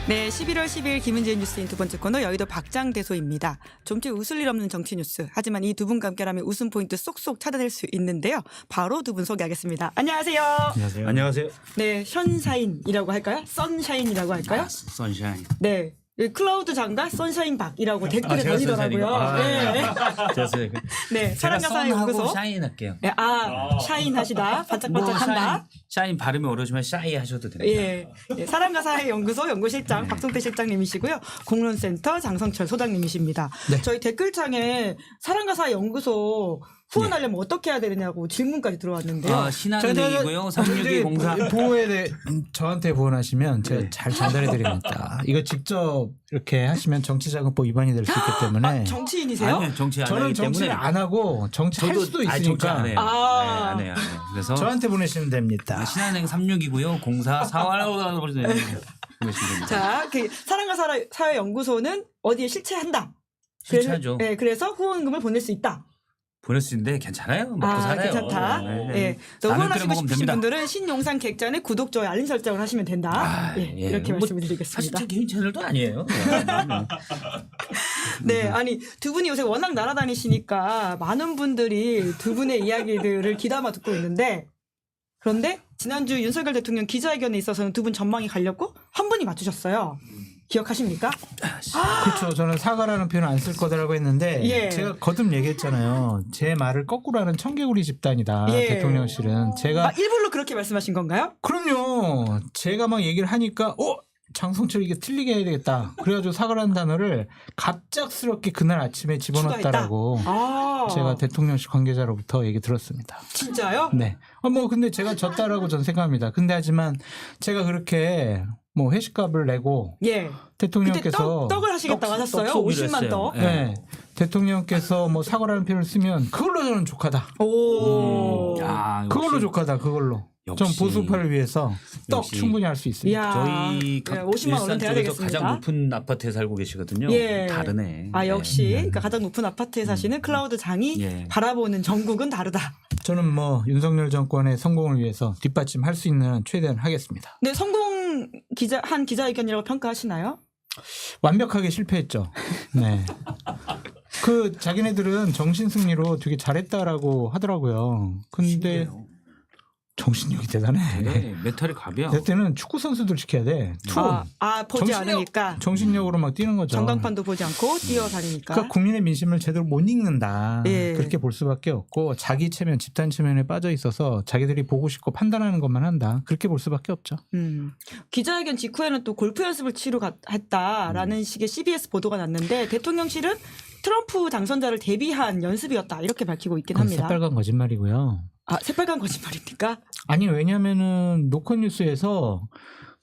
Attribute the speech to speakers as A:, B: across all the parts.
A: 네, 11월 10일 김은지의 뉴스인 두 번째 코너 여의도 박장대소입니다. 좀처 웃을 일 없는 정치 뉴스. 하지만 이 두 분과 함께라면 웃음 포인트 쏙쏙 찾아낼 수 있는데요. 바로 두 분 소개하겠습니다. 안녕하세요.
B: 안녕하세요.
C: 안녕하세요.
A: 네, 션샤인이라고 할까요? 선샤인이라고 할까요?
C: 선샤인.
A: 네. 클라우드 장가 선샤인 박이라고 댓글에
C: 제가
A: 달리더라고요.
C: 선샤인이고.
A: 네. 네,
C: 제가
A: 사랑가사의
C: 썬하고
A: 연구소.
C: 샤인 할게요.
A: 네, 샤인 하시다. 반짝반짝한다.
C: 샤인 발음이 어려우시면 샤이 하셔도 됩니다.
A: 예. 예, 사랑가사의 연구소 연구실장
C: 네.
A: 박성태 실장님이시고요. 공론센터 장성철 소장님이십니다.
B: 네.
A: 저희 댓글창에 사랑가사의 연구소 후원하려면 어떻게 해야 되느냐고 질문까지 들어왔는데요.
C: 신한은행이고요. 362 공사.
B: 보호에 대해 저한테 보호하시면 제가
C: 네.
B: 잘 전달해 드립니다. 이거 직접 이렇게 하시면 정치자금법 위반이 될 수 있기 때문에
A: 정치인이세요?
C: 아니요, 정치 안
B: 저는
C: 하기
B: 정치를
C: 때문에.
B: 안 하고 정치할 수도
C: 정치
B: 있으니까
C: 안 해요.
A: 아.
C: 네, 안 해요. 그래서
B: 저한테 보내시면 됩니다.
C: 신한은행 362고요. 공사 4월 보시면 됩니다.
A: 자, 그 사랑가사의 연구소는 어디에 실체한다.
C: 실체하죠.
A: 네, 그래서 후원금을 보낼 수 있다.
C: 보낼 수 있는데 괜찮아요. 먹고 살아요.
A: 괜찮다.
C: 네, 네.
A: 예. 또
C: 라면
A: 후원하시고
C: 끓여 먹으면
A: 싶으신
C: 됩니다.
A: 분들은 신용상 객잔에 구독, 좋아요, 알림 설정을 하시면 된다.
C: 아,
A: 예,
C: 예.
A: 이렇게
C: 뭐
A: 말씀을
C: 사실
A: 드리겠습니다.
C: 제 개인 채널도 아니에요.
A: 네, 아니 두 분이 요새 워낙 날아다니시니까 많은 분들이 두 분의 이야기들을 귀담아 듣고 있는데 그런데 지난주 윤석열 대통령 기자회견에 있어서는 두 분 전망이 갈렸고 한 분이 맞추셨어요. 기억하십니까?
B: 그렇죠. 저는 사과라는 표현을 안 쓸 거다라고 했는데
A: 예.
B: 제가 거듭 얘기했잖아요. 제 말을 거꾸로 하는 청개구리 집단이다.
A: 예.
B: 대통령실은 제가
A: 일부러 그렇게 말씀하신 건가요?
B: 그럼요. 제가 막 얘기를 하니까 장성철 이게 틀리게 해야 되겠다. 그래가지고 사과라는 단어를 갑작스럽게 그날 아침에 집어넣었다라고 제가 대통령실 관계자로부터 얘기 들었습니다.
A: 진짜요?
B: 네. 근데 제가 졌다라고 저는 생각합니다. 근데 하지만 제가 그렇게 뭐 회식값을 내고
A: 예. 그때
B: 대통령께서
A: 떡을 하시겠다고 하셨어요?
C: 떡
A: 50만
C: 했어요.
A: 떡.
C: 네.
B: 네. 대통령께서 뭐 사과라는 표현을 쓰면 그걸로 저는 족하다.
A: 오.
C: 야,
B: 그걸로 족하다. 그걸로. 좀
C: 역시.
B: 보수파를 위해서 떡
C: 역시.
B: 충분히 할 수 있습니다.
A: 이야.
C: 저희
A: 50만 원 돼야
C: 일산 쪽에서
A: 되겠습니다.
C: 가장 높은 아파트에 살고 계시거든요.
A: 예.
C: 다르네.
A: 역시
C: 네.
A: 그러니까 가장 높은 아파트에 사시는 클라우드 장이
C: 예.
A: 바라보는 전국은 다르다.
B: 저는 뭐 윤석열 정권의 성공을 위해서 뒷받침할 수 있는 한 최대한 하겠습니다.
A: 네, 한 기자회견이라고 평가하시나요?
B: 완벽하게 실패했죠. 네. 자기네들은 정신 승리로 되게 잘했다라고 하더라고요. 근데
C: 신기해요.
B: 정신력이 대단해.
C: 네, 메탈이 갑이야.
B: 그때는 축구 선수들 시켜야 돼. 투혼.
A: 보지
B: 정신력.
A: 않으니까.
B: 정신력으로 막 뛰는 거죠.
A: 전광판도 보지 않고 뛰어다니니까.
B: 그러니까 국민의 민심을 제대로 못 읽는다.
A: 예.
B: 그렇게 볼 수밖에 없고 자기 체면, 집단 체면에 빠져 있어서 자기들이 보고 싶고 판단하는 것만 한다. 그렇게 볼 수밖에 없죠.
A: 기자회견 직후에는 또 골프 연습을 했다라는 식의 CBS 보도가 났는데 대통령실은 트럼프 당선자를 대비한 연습이었다 이렇게 밝히고 있긴
B: 그건
A: 합니다.
B: 새빨간 거짓말이고요.
A: 새빨간 거짓말입니까?
B: 아니 왜냐면은 노컷뉴스에서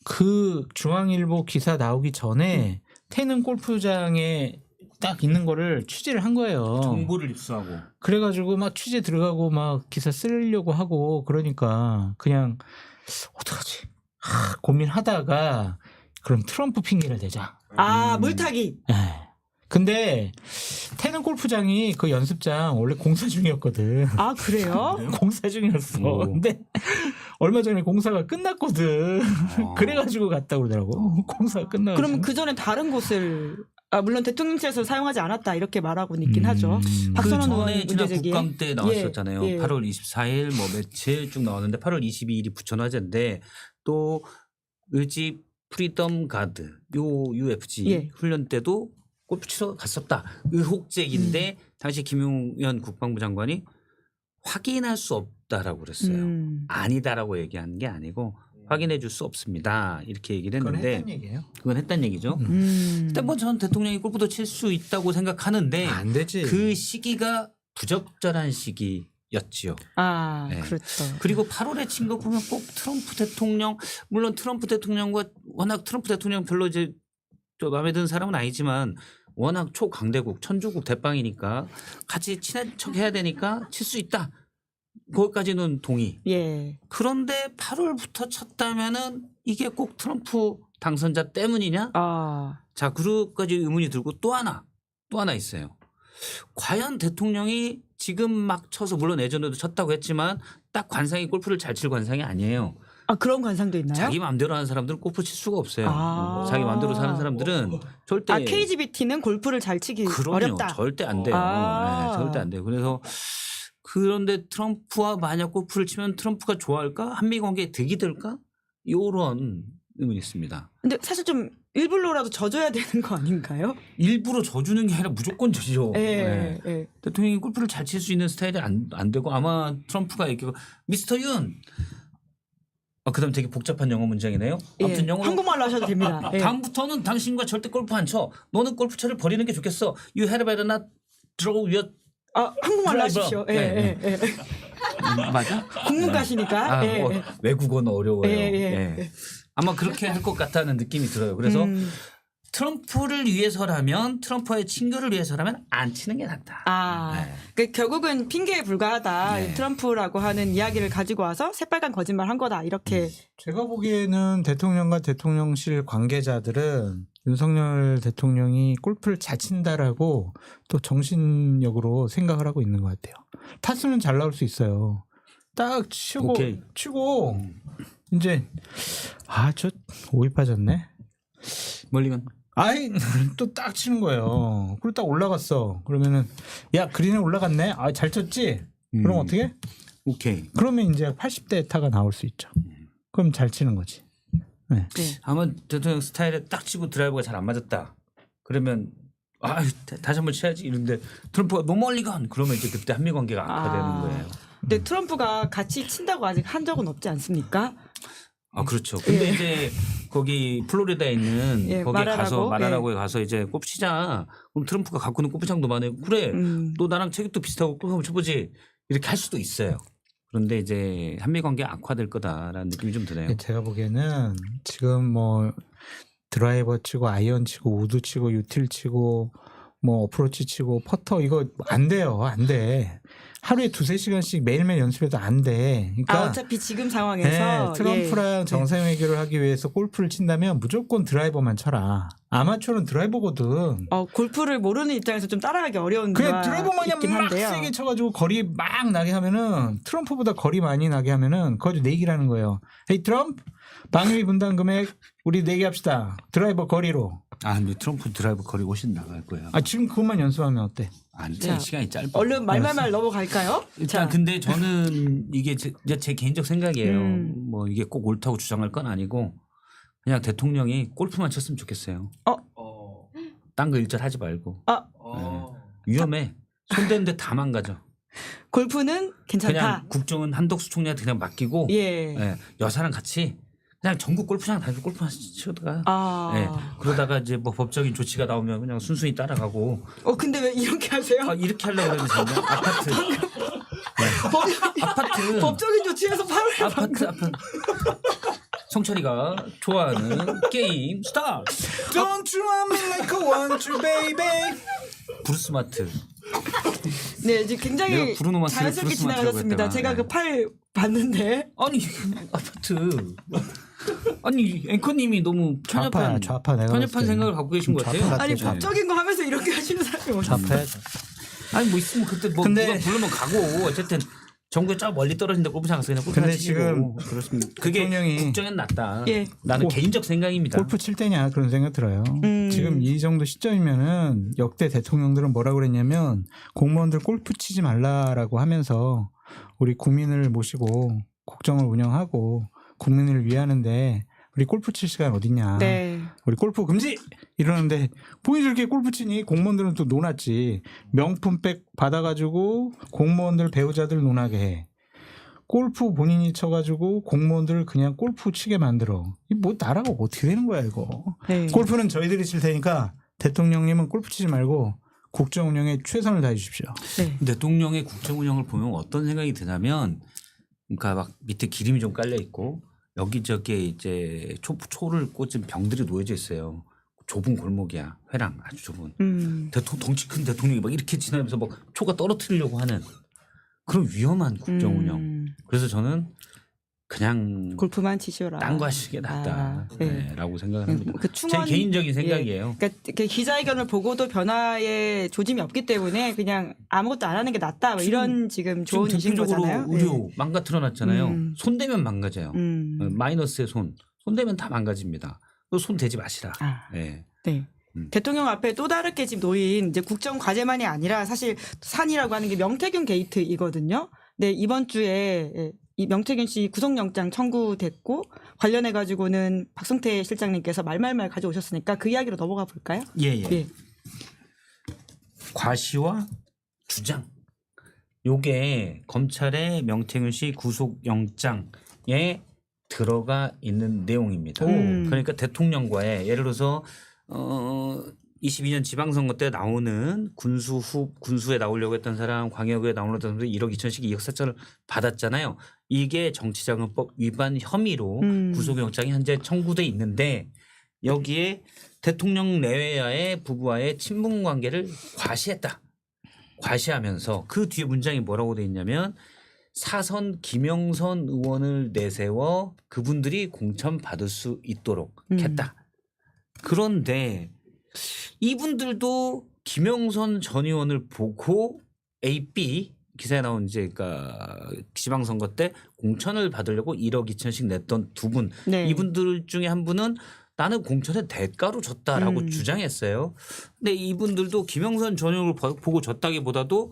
B: 그 중앙일보 기사 나오기 전에 태릉 골프장에 딱 있는 거를 취재를 한 거예요.
C: 정보를 입수하고.
B: 그래가지고 막 취재 들어가고 막 기사 쓰려고 하고 그러니까 그냥 어떡하지 고민하다가 그럼 트럼프 핑계를 대자.
A: 물타기.
B: 근데 태릉 골프장이 그 연습장 원래 공사 중이었거든.
A: 그래요?
B: 공사 중이었어. 근데 얼마 전에 공사가 끝났거든. 그래가지고 갔다 그러더라고. 공사가 끝나고.
A: 그럼 그 전에 다른 곳을 물론 대통령실에서 사용하지 않았다 이렇게 말하고는 있긴 하죠. 박선원 의원
C: 전에 지난
A: 문제 제기에.
C: 국감 때 나왔었잖아요.
A: 예.
C: 8월 24일 뭐 며칠 쭉 나왔는데 8월 22일이 부천화재인데 또 을지 프리덤 가드 UFC
A: 예.
C: 훈련 때도 골프 치러 갔었다. 의혹제기인데 당시 김용현 국방부 장관이 확인할 수 없다라고 그랬어요. 아니다라고 얘기한 게 아니고 확인해 줄 수 없습니다. 이렇게 얘기를
B: 그건
C: 했는데
B: 했단 얘기예요.
C: 그건 했단 얘기죠. 일단 뭐 전 대통령이 골프도 칠 수 있다고 생각하는데
B: 안 되지.
C: 그 시기가 부적절한 시기였지요. 네.
A: 그렇죠.
C: 그리고 8월에 친 거 보면 꼭 트럼프 대통령 물론 트럼프 대통령과 워낙 트럼프 대통령 별로 이제 저 마음에 드는 사람은 아니지만 워낙 초강대국 천주국 대빵이니까 같이 친한 척 해야 되니까 칠 수 있다. 거기까지는 동의.
A: 예.
C: 그런데 8월부터 쳤다면은 이게 꼭 트럼프 당선자 때문이냐? 자, 그것까지 의문이 들고 또 하나 있어요. 과연 대통령이 지금 막 쳐서 물론 예전에도 쳤다고 했지만 딱 관상이 골프를 잘 칠 관상이 아니에요.
A: 아 그런 관상도 있나요?
C: 자기 마음대로 하는 사람들은 골프 칠 수가 없어요.
A: 아.
C: 자기 마음대로 사는 사람들은 절대
A: KGBT는 골프를 잘 치기
C: 그럼요.
A: 어렵다.
C: 절대 안 돼요. 네, 절대 안 돼요. 그래서 그런데 트럼프와 만약 골프를 치면 트럼프가 좋아할까? 한미 관계에 득이 될까? 이런 의문이 있습니다.
A: 근데 사실 좀 일부러라도 져줘야 되는 거 아닌가요?
C: 일부러 져주는 게 아니라 무조건 져죠.
A: 예.
C: 네.
A: 예.
C: 대통령이 골프를 잘 칠 수 있는 스타일이 안 되고 아마 트럼프가 얘기하고 미스터 윤. 그다음 되게 복잡한 영어 문장이네요. 아무튼
A: 예.
C: 영어
A: 한국말로 하셔도 됩니다. 예.
C: 다음부터는 당신과 절대 골프 안 쳐. 너는 골프채를 버리는 게 좋겠어. You had better not throw your
A: 한국말로
C: 드라이버.
A: 하십시오. 예,
C: 네,
A: 예, 예.
C: 맞아?
A: 국문가시니까. 예, 예.
C: 외국어는 어려워요.
A: 예, 예.
C: 예. 아마 그렇게 할 것 같다는 느낌이 들어요. 그래서 트럼프를 위해서라면 트럼프와의 친교를 위해서라면 안 치는 게 낫다. 네.
A: 그 결국은 핑계에 불과하다.
C: 네.
A: 트럼프라고 하는 이야기를 가지고 와서 새빨간 거짓말 한 거다. 이렇게.
B: 제가 보기에는 대통령과 대통령실 관계자들은 윤석열 대통령이 골프를 잘 친다라고 또 정신력으로 생각을 하고 있는 것 같아요. 타수는 잘 나올 수 있어요. 딱 치고 이제 저 오이 빠졌네.
C: 멀리건.
B: 또 딱 치는 거예요. 그리고 딱 올라갔어. 그러면은 야 그린에 올라갔네. 잘 쳤지. 그럼 어떻게?
C: 오케이.
B: 그러면 이제 80대 타가 나올 수 있죠. 그럼 잘 치는 거지. 네.
A: 네.
C: 아마 대통령 스타일에 딱 치고 드라이버가 잘 안 맞았다. 그러면 다시 한번 쳐야지 이런데 트럼프가 너무 멀리 간 그러면 이제 그때 한미 관계가 악화되는 거예요.
A: 근데 트럼프가 같이 친다고 아직 한 적은 없지 않습니까?
C: 그렇죠. 근데 이제 거기 플로리다에 있는 거기 가서 마라라고에 가서 이제 골프 치자. 그럼 트럼프가 갖고 있는 골프장도 많아요. 그래. 너 나랑 체격도 비슷하고 골프 한번 쳐보지. 이렇게 할 수도 있어요. 그런데 이제 한미 관계 악화될 거다라는 느낌이 좀 드네요.
B: 제가 보기에는 지금 뭐 드라이버 치고 아이언 치고 우드 치고 유틸 치고 뭐 어프로치 치고 퍼터 이거 안 돼요. 안 돼. 하루에 2-3시간씩 매일매일 연습해도 안 돼. 그러니까
A: 어차피 지금 상황에서
B: 트럼프랑 정상회담을 하기 위해서 골프를 친다면 무조건 드라이버만 쳐라. 아마추어는 드라이버거든.
A: 골프를 모르는 입장에서 좀 따라가기 어려운
B: 그냥 드라이버만
A: 있긴
B: 막
A: 한데요.
B: 세게 쳐가지고 거리 막 나게 하면은 트럼프보다 거리 많이 나게 하면은 그거 내기라는 거예요. 헤이 트럼프 방위 분담 금액 우리 내기 합시다. 드라이버 거리로.
C: 근데 트럼프 드라이버 거리 훨씬 나갈 거예요.
B: 지금 그것만 연습하면 어때?
C: 안 돼. 시간이 짧아.
A: 얼른 말말말 넘어갈까요?
C: 일단 근데 저는 이게 제 개인적 생각이에요. 뭐 이게 꼭 옳다고 주장할 건 아니고 그냥 대통령이 골프만 쳤으면 좋겠어요. 딴 거 일절 하지 말고. 위험해. 손대는데 다 망가져.
A: 골프는 괜찮다.
C: 그냥 국정은 한덕수 총리한테 그냥 맡기고 여사랑 같이 그냥 전국 골프장 다니고 골프만 치다가 그러다가 이제 뭐 법적인 조치가 나오면 그냥 순순히 따라가고.
A: 근데 왜 이렇게 하세요?
C: 이렇게 하려고 그러는데 아파트. 아파트.
A: 법적인 조치에서
C: 아파트. 성철이가 좋아하는 게임 스타트.
B: Don't you want me like I want you, baby?
C: 브루스마트.
A: 네, 지금 굉장히
C: 브루노 마스를
A: 자연스럽게 지나가셨습니다. 제가 그 팔 봤는데.
C: 아파트. 앵커님이 너무 편협한 생각을 갖고 계신 것 같아요.
A: 아니 법적인 거 하면서 이렇게 하시는 사람이 어디
B: 좌파야죠.
C: 뭐 있으면 그때 뭐 누가 부르면 가고 어쨌든 정부에 저 멀리 떨어진데 골프장 가서 그냥 골프장 치고
B: 지금
C: 그렇습니다. 그게 국정엔 낫다.
A: 예.
C: 나는 개인적 생각입니다.
B: 골프 칠 때냐 그런 생각 들어요. 지금 이 정도 시점이면은 역대 대통령들은 뭐라고 그랬냐면 공무원들 골프 치지 말라라고 하면서 우리 국민을 모시고 국정을 운영하고 국민을 위하는데 우리 골프 칠 시간 어딨냐. 우리 골프 금지! 이러는데 본인이 이렇게 골프 치니 공무원들은 또 논았지. 명품백 받아가지고 공무원들 배우자들 논하게 해. 골프 본인이 쳐가지고 공무원들 그냥 골프 치게 만들어. 뭐 나라가 어떻게 되는 거야 이거. 골프는 저희들이 칠 테니까 대통령님은 골프 치지 말고 국정 운영에 최선을 다해 주십시오.
C: 대통령의 국정 운영을 보면 어떤 생각이 드냐면 그러니까 막 밑에 기름이 좀 깔려 있고 여기저기에 이제 초를 꽂은 병들이 놓여져 있어요. 좁은 골목이야. 회랑 아주 좁은. 덩치 큰 대통령이 막 이렇게 지나면서 막 초가 떨어뜨리려고 하는 그런 위험한 국정 운영. 그래서 저는 그냥
A: 골프만 치셔라.
C: 딴 거 하시는 게 낫다.
A: 네.
C: 라고 생각을 합니다.
A: 그
C: 제 개인적인 생각이에요.
A: 그러니까 그 기자회견을 보고도 변화에 조짐이 없기 때문에 그냥 아무것도 안 하는 게 낫다. 뭐 이런 지금 조언이신 거잖아요.
C: 의료 망가뜨려 놨잖아요.
A: 음.
C: 손대면 망가져요. 마이너스의 손대면 다 망가집니다. 손 대지 마시라.
A: 아.
C: 네.
A: 네. 대통령 앞에 또 다르게 지금 놓인 이제 국정 과제만이 아니라 사실 산이라고 하는 게 명태균 게이트이거든요. 네, 이번 주에 이 명태균 씨 구속영장 청구됐고 관련해 가지고는 박성태 실장님께서 말말말 가져오셨으니까 그 이야기로 넘어가 볼까요?
C: 예.
A: 예.
C: 과시와 주장. 요게 검찰의 명태균 씨 구속영장에 들어가 있는 내용입니다. 그러니까 대통령과의 예를 들어서 22년 지방선거 때 나오는 군수에 나오려고 했던 사람, 광역에 나오려고 했던 사람 1억 2천씩 2억 4천을 받았잖아요. 이게 정치자금법 위반 혐의로 구속영장이 현재 청구돼 있는데 여기에 대통령 내외와의 부부와의 친분 관계를 과시했다. 과시하면서 그 뒤에 문장이 뭐라고 돼 있냐면 사선 김영선 의원을 내세워 그분들이 공천 받을 수 있도록 했다. 그런데 이분들도 김영선 전 의원을 보고 AB 기사에 나온 이제 그러니까 지방선거 때 공천을 받으려고 1억 2천씩 냈던 두 분.
A: 네.
C: 이분들 중에 한 분은 나는 공천의 대가로 줬다라고 주장했어요. 근데 이분들도 김영선 전 의원을 보고 줬다기보다도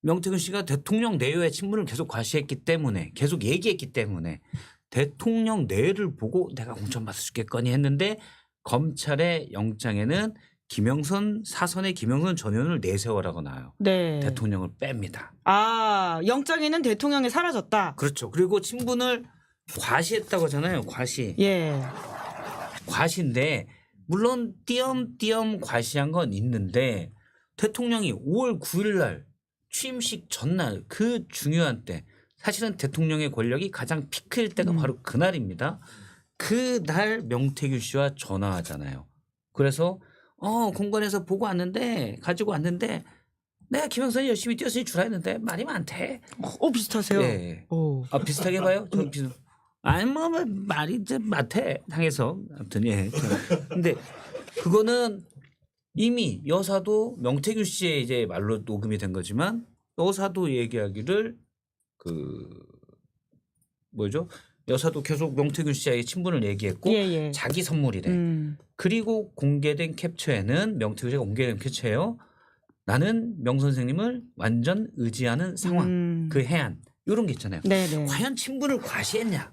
C: 명태균 씨가 대통령 내외의 친분을 계속 과시했기 때문에 계속 얘기했기 때문에 대통령 내외를 보고 내가 공천 받을 수 있겠거니 했는데 검찰의 영장에는 김영선 사선의 김영선 전 의원을 내세워라고 나와요.
A: 네.
C: 대통령을 뺍니다.
A: 아, 영장에는 대통령이 사라졌다.
C: 그렇죠. 그리고 친분을 과시했다고 하잖아요. 과시.
A: 예.
C: 과시인데 물론 띄엄띄엄 과시한 건 있는데 대통령이 5월 9일 날 취임식 전날 그 중요한 때 사실은 대통령의 권력이 가장 피크일 때가 바로 그날입니다. 그날 명태균 씨와 전화하잖아요. 그래서 공관에서 보고 왔는데 가지고 왔는데 내가 김영선이 열심히 뛰었으니 주라 했는데 말이 많대.
A: 비슷하세요.
C: 네. 비슷하게 봐요? 저는 비슷. 아니 뭐 말이 이제 많대 당해서 아무튼 예. 근데 그거는 이미 여사도 명태균 씨의 이제 말로 녹음이 된 거지만 여사도 얘기하기를 여사도 계속 명태균 씨와의 친분을 얘기했고
A: 예.
C: 자기 선물이래. 그리고 공개된 캡처에는 명태균 씨가 공개된 캡처예요. 나는 명 선생님을 완전 의지하는 상황. 그 해안. 이런 게 있잖아요.
A: 네네.
C: 과연 친분을 과시했냐.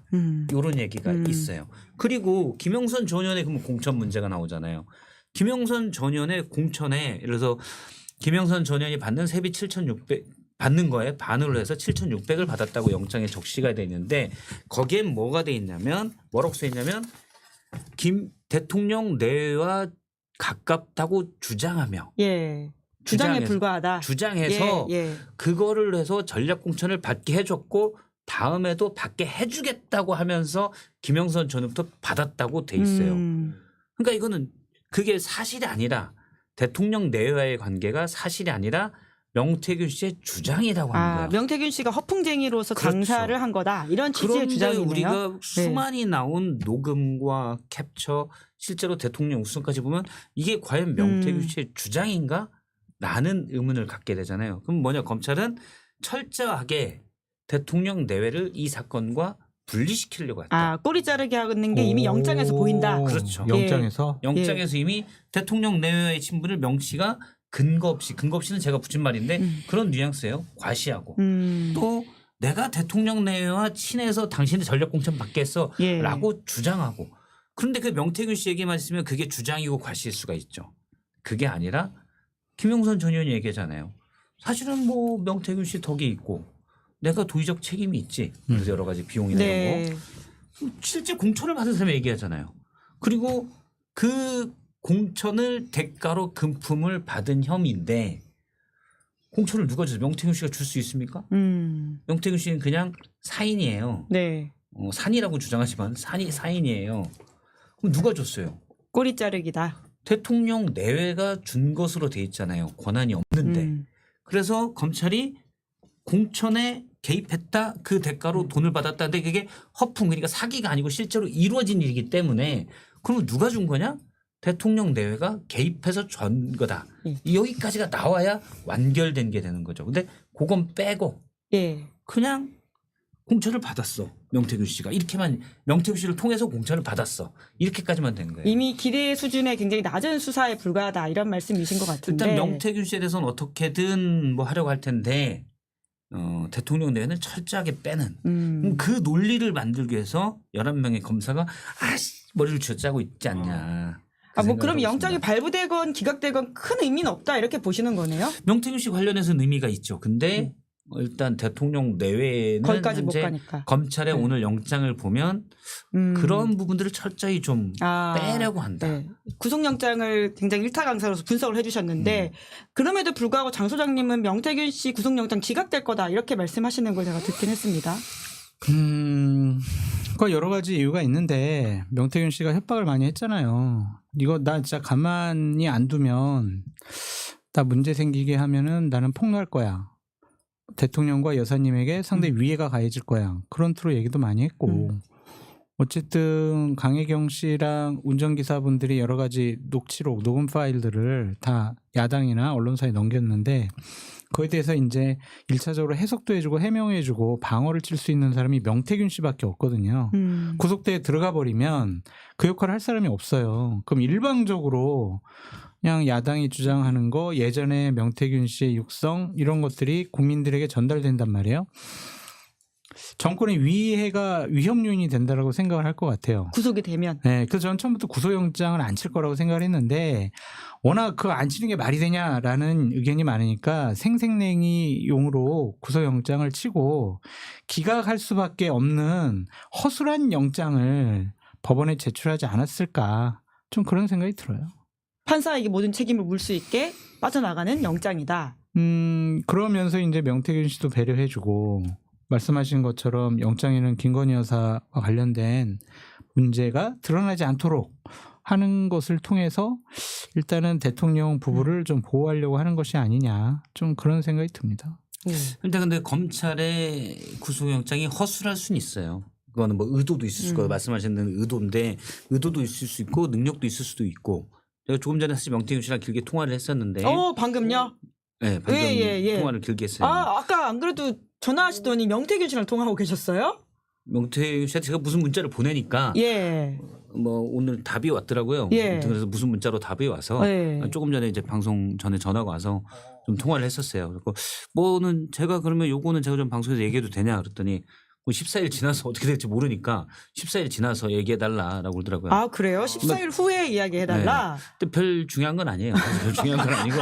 C: 이런 얘기가 있어요. 그리고 김영선 전 의원의 그러면 공천 문제가 나오잖아요. 김영선 전 의원의 공천에 예를 들어서 김영선 전 의원이 받는 세비 7,600 받는 거에 반으로 해서 7,600을 받았다고 영장에 적시가 돼 있는데 거기엔 뭐가 돼 있냐면 뭐라고 써 있냐면 김 대통령 내외와 가깝다고 주장하며
A: 예. 주장에 불과하다.
C: 주장해서
A: 예.
C: 그거를 해서 전략 공천을 받게 해줬고 다음에도 받게 해주겠다고 하면서 김영선 전 의원부터 받았다고 돼 있어요. 그러니까 이거는 그게 사실이 아니라 대통령 내외와의 관계가 사실이 아니라 명태균 씨의 주장이라고 하는 거예요.
A: 명태균 씨가 허풍쟁이로서
C: 그렇죠.
A: 장사를 한 거다. 이런 취지의
C: 그런데
A: 주장이네요.
C: 우리가 수많이 나온 녹음과 캡처 실제로 대통령 우선까지 보면 이게 과연 명태균 씨의 주장인가? 라는 의문을 갖게 되잖아요. 그럼 뭐냐 검찰은 철저하게 대통령 내외를 이 사건과 분리시키려고 했다.
A: 꼬리 자르게 하는 게 이미 영장에서 보인다.
C: 그렇죠.
B: 영장에서?
C: 영장에서 이미 대통령 내외의 친분을 명 씨가 근거 없이는 제가 붙인 말인데 그런 뉘앙스예요. 과시하고. 또 내가 대통령 내외와 친해서 당신의 전략 공천 받겠어 라고 주장하고. 그런데 그 명태균 씨 얘기만 있으면 그게 주장이고 과시일 수가 있죠. 그게 아니라 김영선 전 의원이 얘기하잖아요. 사실은 뭐 명태균 씨 덕이 있고 내가 도의적 책임이 있지. 그래서 여러 가지 비용이나 이런 거. 실제 공천을 받은 사람이 얘기하잖아요. 그리고 그 공천을 대가로 금품을 받은 혐의인데 공천을 누가 줘서 명태균 씨가 줄 수 있습니까? 명태균 씨는 그냥 사인이에요.
A: 네.
C: 산이라고 주장하지만 사인이에요. 그럼 누가 줬어요?
A: 꼬리 자르기다.
C: 대통령 내외가 준 것으로 돼 있잖아요. 권한이 없는데. 그래서 검찰이 공천에 개입했다 그 대가로 돈을 받았다. 근데 그게 허풍 그러니까 사기가 아니고 실제로 이루어진 일이기 때문에 그러면 누가 준 거냐? 대통령 내외가 개입해서 준 거다. 여기까지가 나와야 완결된 게 되는 거죠. 근데 그건 빼고
A: 예.
C: 그냥 공천을 받았어. 명태균 씨가 이렇게만 명태균 씨를 통해서 공천을 받았어. 이렇게까지만 된 거예요.
A: 이미 기대 수준의 굉장히 낮은 수사에 불과하다 이런 말씀이신 것 같은데.
C: 일단 명태균 씨에 대해서는 어떻게든 뭐 하려고 할 텐데 대통령 내외는 철저하게 빼는 그 논리를 만들기 위해서 11명의 검사가 머리를 쥐어짜고 있지 않냐.
A: 뭐 그럼 영장이 발부되건 기각되건 큰 의미는 없다 이렇게 보시는 거네요.
C: 명태균 씨 관련해서는 의미가 있죠. 근데 일단 대통령 내외는
A: 거기까지 못
C: 현재
A: 가니까.
C: 검찰의 오늘 영장을 보면 그런 부분들을 철저히 좀 빼려고 한다.
A: 네. 구속영장을 굉장히 일타강사로서 분석을 해주셨는데 그럼에도 불구하고 장 소장님은 명태균 씨 구속영장 기각될 거다 이렇게 말씀하시는 걸 제가 듣긴 했습니다.
B: 그 여러 가지 이유가 있는데 명태균 씨가 협박을 많이 했잖아요. 이거 나 진짜 가만히 안 두면 나 문제 생기게 하면은 나는 폭로할 거야. 대통령과 여사님에게 상당히 위해가 가해질 거야. 그런 투로 얘기도 많이 했고 어쨌든 강혜경 씨랑 운전기사분들이 여러 가지 녹취록, 녹음 파일들을 다 야당이나 언론사에 넘겼는데 그거에 대해서 이제 1차적으로 해석도 해주고 해명해주고 방어를 칠 수 있는 사람이 명태균 씨밖에 없거든요. 구속대에 들어가 버리면 그 역할을 할 사람이 없어요. 그럼 일방적으로 그냥 야당이 주장하는 거 예전에 명태균 씨의 육성 이런 것들이 국민들에게 전달된단 말이에요. 정권의 위해가 위험 요인이 된다라고 생각을 할 것 같아요.
A: 구속이 되면.
B: 네, 그래서 저는 처음부터 구속영장을 안 칠 거라고 생각을 했는데 워낙 그거 안 치는 게 말이 되냐라는 의견이 많으니까 생색냉이용으로 구속영장을 치고 기각할 수밖에 없는 허술한 영장을 법원에 제출하지 않았을까 좀 그런 생각이 들어요.
A: 판사에게 모든 책임을 물 수 있게 빠져나가는 영장이다.
B: 그러면서 이제 명태균 씨도 배려해주고 말씀하신 것처럼 영장에는 김건희 여사와 관련된 문제가 드러나지 않도록 하는 것을 통해서 일단은 대통령 부부를 좀 보호하려고 하는 것이 아니냐 좀 그런 생각이 듭니다.
C: 근데 검찰의 구속영장이 허술할 수는 있어요. 그거는 뭐 의도도 있을 거예요. 말씀하시는 의도인데 의도도 있을 수 있고 능력도 있을 수도 있고 제가 조금 전에 사실 명태균 씨랑 길게 통화를 했었는데
A: 방금요?
C: 네, 방금 통화를 길게 했어요.
A: 아까 안 그래도 전화하시더니 명태균 씨랑 통화하고 계셨어요?
C: 명태균 씨한테 제가 무슨 문자를 보내니까 뭐 오늘 답이 왔더라고요. 그래서 무슨 문자로 답이 와서 조금 전에 이제 방송 전에 전화가 와서 좀 통화를 했었어요. 그리고 뭐는 제가 그러면 요거는 제가 좀 방송에서 얘기해도 되냐 그랬더니 14일 지나서 어떻게 될지 모르니까 14일 지나서 얘기해달라라고 그러더라고요.
A: 아 그래요? 14일 후에 이야기해달라?
C: 근데 별 중요한 건 아니에요. 별 중요한 건 아니고.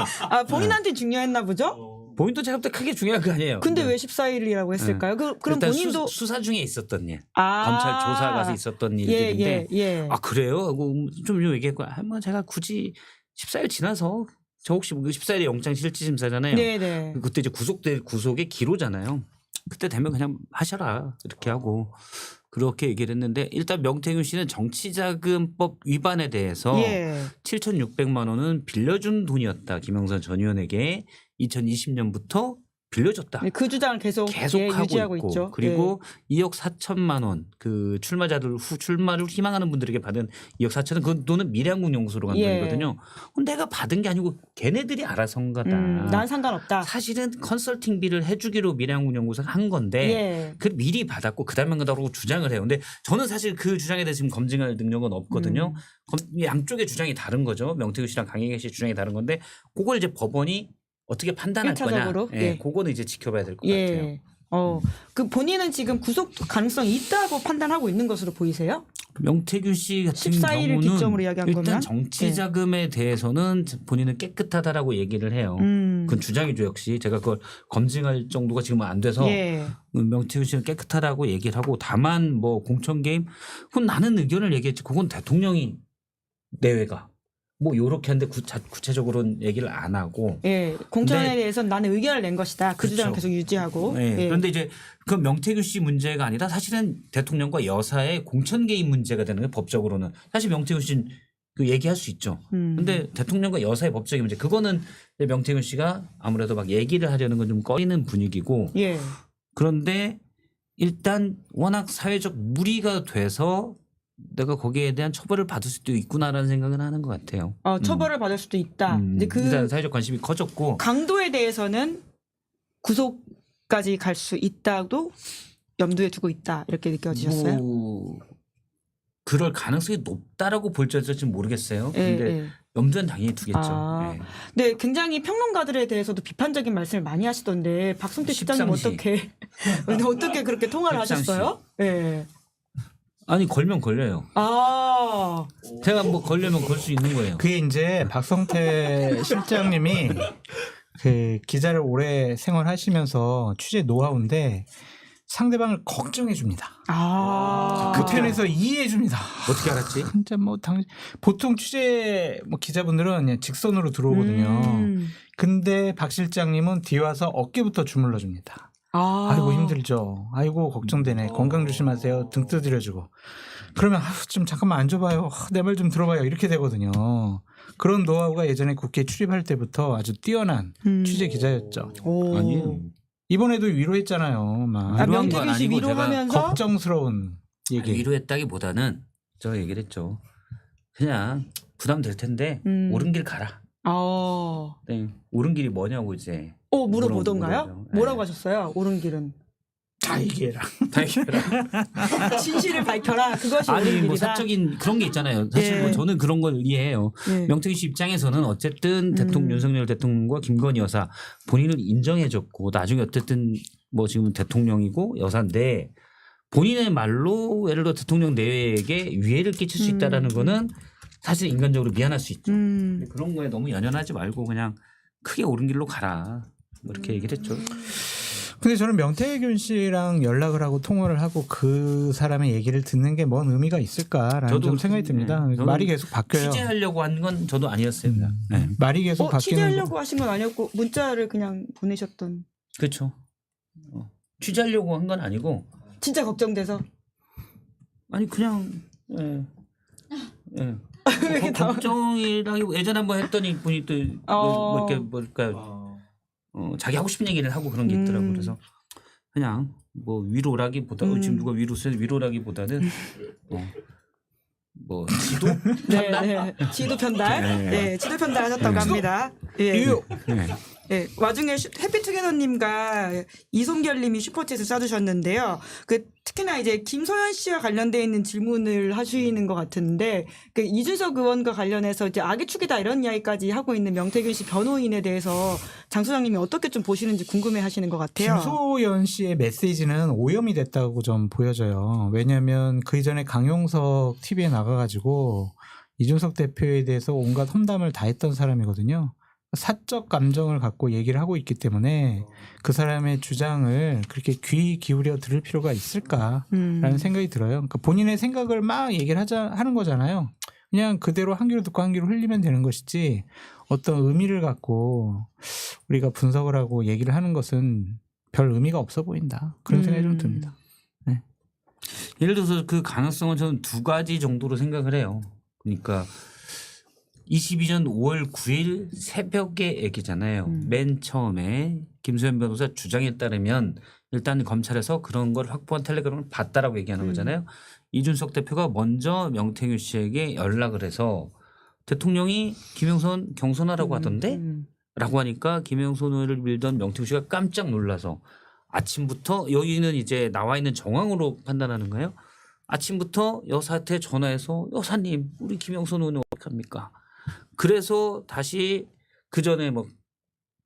A: 본인한테 중요했나 보죠?
C: 본인도 제가 볼 때 크게 중요한 거 아니에요.
A: 근데 왜 14일이라고 했을까요? 그럼 본인도
C: 수사 중에 있었던 일. 검찰 조사 가서 있었던 일들인데 아 그래요? 하고 좀 얘기했고 뭐 제가 굳이 14일 지나서 저 혹시 14일에 영장 실질심사잖아요.
A: 네네.
C: 그때 이제 구속의 기로잖아요. 그때 되면 그냥 하셔라 이렇게 하고 그렇게 얘기를 했는데 일단 명태균 씨는 정치자금법 위반에 대해서 7,600만 원은 빌려준 돈이었다. 김영선 전 의원에게 2020년부터 빌려줬다.
A: 그 주장을 계속
C: 하고
A: 유지하고
C: 있고
A: 있죠.
C: 그리고 2억 4천만 원 그 출마를 희망하는 분들에게 받은 2억 4천은 그 돈은 미래한국 연구소로 간 돈이거든요. 내가 받은 게 아니고 걔네들이 알아서 한 거다.
A: 난 상관없다.
C: 사실은 컨설팅비를 해주기로 미래한국 연구소가 한 건데 그 미리 받았고 그다음에 한 거다라고 주장을 해요. 근데 저는 사실 그 주장에 대해서 지금 검증할 능력은 없거든요. 양쪽의 주장이 다른 거죠. 명태균 씨랑 강혜경 씨의 주장이 다른 건데 그걸 이제 법원이 어떻게 판단할
A: 일차적으로?
C: 거냐. 그거는 이제 지켜봐야 될 것 같아요.
A: 그 본인은 지금 구속 가능성이 있다고 판단하고 있는 것으로 보이세요?
C: 명태균 씨 같은
A: 14일을
C: 경우는
A: 기점으로 이야기한
C: 일단
A: 거면?
C: 정치 자금에 대해서는 본인은 깨끗하다라고 얘기를 해요. 그건 주장이죠 역시. 제가 그걸 검증할 정도가 지금 안 돼서 명태균 씨는 깨끗하다고 얘기를 하고 다만 뭐 공천 개입 그건 나는 의견을 얘기했지. 그건 대통령이 내외가. 뭐 요렇게 하는데 구체적으로는 얘기를 안 하고
A: 공천에 대해서는 나는 의견을 낸 것이다. 그 주장을 계속 유지하고
C: 그런데 이제 그 명태균 씨 문제가 아니라 사실은 대통령과 여사의 공천 개입 문제가 되는 거예요. 법적으로는 사실 명태균 씨는 그 얘기할 수 있죠. 근데 대통령과 여사의 법적인 문제 그거는 명태균 씨가 아무래도 막 얘기를 하려는 건 좀 꺼리는 분위기고 그런데 일단 워낙 사회적 무리가 돼서 내가 거기에 대한 처벌을 받을 수도 있구나라는 생각은 하는 것 같아요.
A: 처벌을 받을 수도 있다. 근데 그
C: 일단 사회적 관심이 커졌고
A: 강도에 대해서는 구속까지 갈 수 있다도 염두에 두고 있다 이렇게 느껴지셨어요?
C: 뭐 그럴 가능성이 높다라고 볼지 어쩔지 모르겠어요.
A: 예,
C: 근데
A: 예.
C: 염두는 당연히 두겠죠.
A: 아.
C: 예.
A: 네, 굉장히 평론가들에 대해서도 비판적인 말씀을 많이 하시던데 박성태 실장님
C: 십상시.
A: 어떻게 그렇게 통화를
C: 십상시.
A: 하셨어요? 네.
C: 아니 걸면 걸려요.
A: 아,
C: 제가 뭐 걸려면 걸 수 있는 거예요.
B: 그게 이제 박성태 실장님이 그 기자를 오래 생활하시면서 취재 노하우인데 상대방을 걱정해 줍니다. 그 편에서 이해해 줍니다.
C: 어떻게 알았지?
B: 진짜 뭐 보통 취재 뭐 기자분들은 그냥 직선으로 들어오거든요. 근데 박 실장님은 뒤 와서 어깨부터 주물러 줍니다. 아이고 힘들죠. 아이고 걱정되네. 건강 조심하세요. 등 두드려주고. 그러면 좀 잠깐만 앉아봐요. 내 말 좀 들어봐요. 이렇게 되거든요. 그런 노하우가 예전에 국회에 출입할 때부터 아주 뛰어난 취재 기자였죠.
C: 아니요.
B: 이번에도 위로했잖아요. 막
C: 위로한 건
A: 명태균 씨
C: 아니고 제가
A: 위로하면서
B: 걱정스러운 얘기.
C: 위로했다기보다는 제가 얘기를 했죠. 그냥 부담될 텐데 옳은 길 가라. 네. 옳은 길이 뭐냐고 이제
A: 물어보던가요?
C: 물어보죠.
A: 뭐라고
C: 네.
A: 하셨어요? 옳은 길은
B: 다 얘기해라.
A: 진실을 밝혀라. 그것이 옳은
C: 아니
A: 길이다.
C: 뭐 사적인 그런 게 있잖아요. 사실
A: 예.
C: 뭐 저는 그런 걸 이해해요.
A: 예.
C: 명태균 씨 입장에서는 어쨌든 대통령 윤석열 대통령과 김건희 여사 본인을 인정해줬고 나중에 어쨌든 뭐 지금 대통령이고 여사인데 본인의 말로 예를 들어 대통령 내외에게 위해를 끼칠 수 있다라는 거는 사실 인간적으로 미안할 수 있죠. 근데 그런 거에 너무 연연하지 말고 그냥 크게 옳은 길로 가라. 뭐 이렇게 얘기를 했죠.
B: 근데 저는 명태균 씨랑 연락을 하고 통화를 하고 그 사람의 얘기를 듣는 게 뭔 의미가 있을까라는
C: 저도
B: 좀 생각이 듭니다.
C: 네.
B: 말이 계속 바뀌어요.
C: 취재하려고 한 건 저도 아니었습니다. 네.
B: 말이 계속 바뀌는
A: 취재하려고 하신 건 아니었고 문자를 그냥 보내셨던.
C: 그렇죠. 취재하려고 한 건 아니고
A: 진짜 걱정돼서.
C: 아니 그냥 예. 예.
A: 왜 이렇게
C: 걱정이라기 예전에 한번 했더니 분이 또 뭐 이렇게 뭘까 자기 하고 싶은 얘기를 하고 그런 게 있더라고. 그래서 그냥 뭐 위로라기보다 지금 누가 위로라기보다는 뭐 지도
A: 네. 지도 편달. 네, 지도 편달하셨다고 합니다. 예.
C: 네.
A: 네, 와중에 해피투게더님과 이송결님이 슈퍼챗을 쏴주셨는데요. 특히나 이제 김소연 씨와 관련돼 있는 질문을 하시는 것 같은데, 이준석 의원과 관련해서 이제 악의 축이다 이런 이야기까지 하고 있는 명태균 씨 변호인에 대해서 장 소장님이 어떻게 좀 보시는지 궁금해하시는 것 같아요.
B: 김소연 씨의 메시지는 오염이 됐다고 좀 보여져요. 왜냐하면 그 이전에 강용석 TV에 나가가지고 이준석 대표에 대해서 온갖 험담을 다 했던 사람이거든요. 사적 감정을 갖고 얘기를 하고 있기 때문에 그 사람의 주장을 그렇게 귀 기울여 들을 필요가 있을까라는 생각이 들어요. 그러니까 본인의 생각을 막 얘기를 하는 거잖아요. 그냥 그대로 한 귀로 듣고 한 귀로 흘리면 되는 것이지 어떤 의미를 갖고 우리가 분석을 하고 얘기를 하는 것은 별 의미가 없어 보인다. 그런 생각이 좀 듭니다. 네.
C: 예를 들어서 그 가능성은 저는 두 가지 정도로 생각을 해요. 그러니까 22년 5월 9일 새벽의 얘기잖아요. 맨 처음에 김소연 변호사 주장에 따르면 일단 검찰에서 그런 걸 확보한 텔레그램을 봤다라고 얘기하는 거잖아요. 이준석 대표가 먼저 명태균 씨에게 연락을 해서 대통령이 김영선 경선하라고 하던데? 라고 하니까 김영선을 밀던 명태균 씨가 깜짝 놀라서 아침부터 여기는 이제 나와 있는 정황으로 판단하는 거예요. 아침부터 여사한테 전화해서 여사님 우리 김영선 의원 어떻게 합니까? 그래서 다시 그 전에 뭐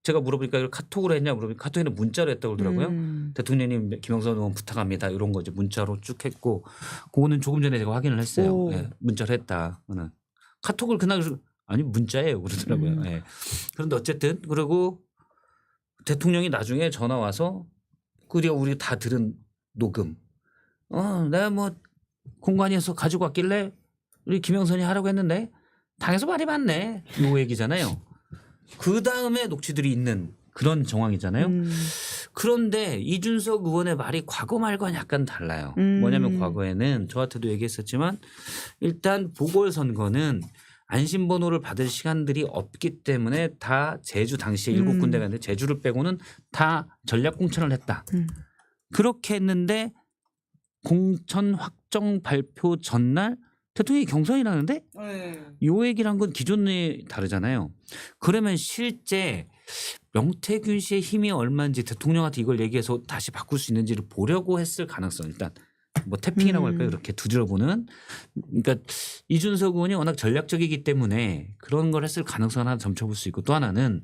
C: 제가 물어보니까 이걸 카톡으로 했냐 물어보니까 카톡에는 문자로 했다고 그러더라고요. 대통령님 김영선 의원 부탁합니다. 이런 거 이제 문자로 쭉 했고 그거는 조금 전에 제가 확인을 했어요. 네, 문자로 했다. 그는 카톡을 그날 아니 문자예요 그러더라고요. 네. 그런데 어쨌든 그리고 대통령이 나중에 전화 와서 우리가 다 들은 녹음. 내가 뭐 공관위에서 가지고 왔길래 우리 김영선이 하라고 했는데 당에서 말이 많네. 요 얘기잖아요. 그 다음에 녹취들이 있는 그런 정황이잖아요. 그런데 이준석 의원의 말이 과거 말과는 약간 달라요. 뭐냐면 과거에는 저한테도 얘기했었지만 일단 보궐선거는 안심번호를 받을 시간들이 없기 때문에 다 제주 당시에 7군데가 있는데 제주를 빼고는 다 전략공천을 했다. 그렇게 했는데 공천 확정 발표 전날 대통령이 경선이 나는데 요 얘기를 한 건 기존에 다르잖아요. 그러면 실제 명태균 씨의 힘이 얼마인지 대통령한테 이걸 얘기해서 다시 바꿀 수 있는지를 보려고 했을 가능성 일단 뭐 태핑이라고 할까요? 이렇게 두드려보는. 그러니까 이준석 의원이 워낙 전략적이기 때문에 그런 걸 했을 가능성을 하나 점쳐볼 수 있고 또 하나는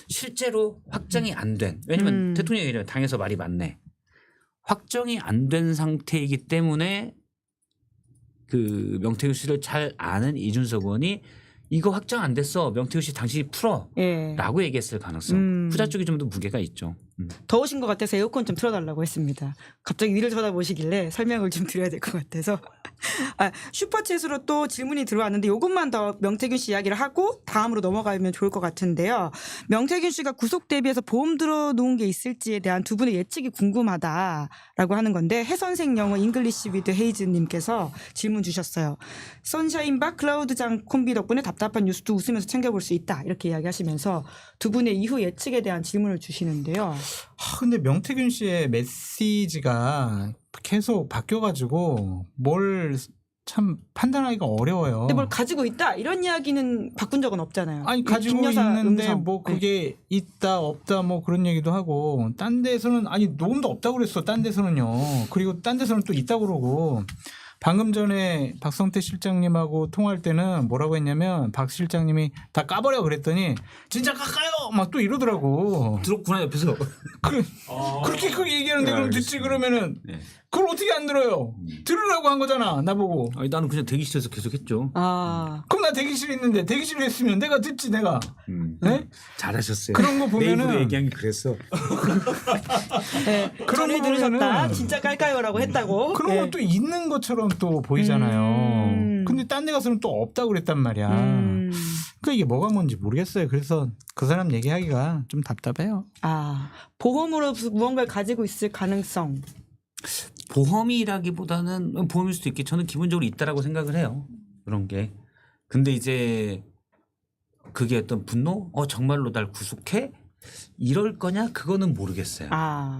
C: 실제로 확정이 안 된 왜냐하면 대통령이 이래요. 당에서 말이 많네. 확정이 안 된 상태이기 때문에 그 명태균 씨를 잘 아는 이준석 의원이 이거 확정 안 됐어. 명태균 씨 당신이 풀어라고 얘기했을 가능성. 후자 쪽이 좀 더 무게가 있죠.
A: 더우신 것 같아서 에어컨 좀 틀어달라고 했습니다. 갑자기 위를 쳐다보시길래 설명을 좀 드려야 될 것 같아서. 슈퍼챗으로 또 질문이 들어왔는데 이것만 더 명태균 씨 이야기를 하고 다음으로 넘어가면 좋을 것 같은데요. 명태균 씨가 구속 대비해서 보험 들어놓은 게 있을지에 대한 두 분의 예측이 궁금하다라고 하는 건데 해선생 영어 잉글리시 위드 헤이즈님께서 질문 주셨어요. 선샤인바 클라우드장 콤비 덕분에 답답한 뉴스도 웃으면서 챙겨볼 수 있다 이렇게 이야기하시면서 두 분의 이후 예측에 대한 질문을 주시는데요.
B: 근데 명태균 씨의 메시지가 계속 바뀌어가지고 뭘 참 판단하기가 어려워요.
A: 근데 뭘 가지고 있다 이런 이야기는 바꾼 적은 없잖아요.
B: 아니 가지고
A: 김 여사
B: 있는데
A: 음성.
B: 뭐 그게 있다 없다 뭐 그런 얘기도 하고 딴 데서는 아니 녹음도 없다고 그랬어. 딴 데서는요. 그리고 딴 데서는 또 있다고 그러고 방금 전에 박성태 실장님하고 통화할 때는 뭐라고 했냐면 박 실장님이 다 까버려 그랬더니 진짜 깎아요 막 또 이러더라고.
C: 들었구나 옆에서.
B: 그렇게 크게 얘기하는데 그럼 듣지 그러면은
C: 네.
B: 그걸 어떻게 안 들어요? 들으라고 한 거잖아 나보고.
C: 아니 나는 그냥 대기실에서 계속 했죠.
B: 그럼 나 대기실에 있는데 대기실에 했으면 내가 듣지 내가. 네?
C: 잘하셨어요.
B: 그런 거
C: 내 입으로
B: 보면은
C: 얘기한 게 그랬어.
A: 네,
B: 그런
A: 전에
B: 거
A: 들으셨다.
B: 보면은-
A: 진짜 깔까요라고 했다고.
B: 그런
A: 네.
B: 것도 있는 것처럼 또 보이잖아요. 근데 딴 데 가서는 또 없다고 그랬단 말이야. 그러니까 이게 뭐가 뭔지 모르겠어요. 그래서 그 사람 얘기하기가 좀 답답해요.
A: 보험으로 무언가를 가지고 있을 가능성.
C: 보험이라기보다는 보험일 수도 있겠. 저는 기본적으로 있다라고 생각을 해요. 그런 게. 근데 이제 그게 어떤 분노? 정말로 날 구속해? 이럴 거냐? 그거는 모르겠어요.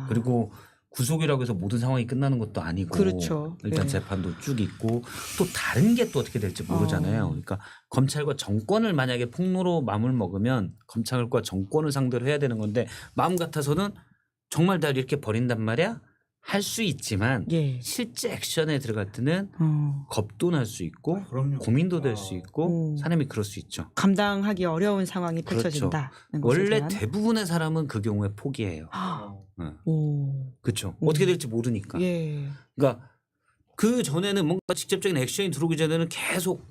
C: 그리고 구속이라고 해서 모든 상황이 끝나는 것도 아니고
A: 그렇죠.
C: 일단
A: 네.
C: 재판도 쭉 있고 또 다른 게 또 어떻게 될지 모르잖아요. 그러니까 검찰과 정권을 만약에 폭로로 마음을 먹으면 검찰과 정권을 상대로 해야 되는 건데 마음 같아서는 정말 날 이렇게 버린단 말이야? 할 수 있지만
A: 예.
C: 실제 액션에 들어갈 때는 겁도 날 수 있고
B: 그럼요.
C: 고민도 될 수 있고 사람이 그럴 수 있죠.
A: 감당하기 어려운 상황이
C: 그렇죠.
A: 펼쳐진다.
C: 원래 대부분의 사람은 그 경우에 포기해요. 그렇죠. 어떻게 될지 모르니까.
A: 예.
C: 그러니까 그 전에는 뭔가 직접적인 액션이 들어오기 전에는 계속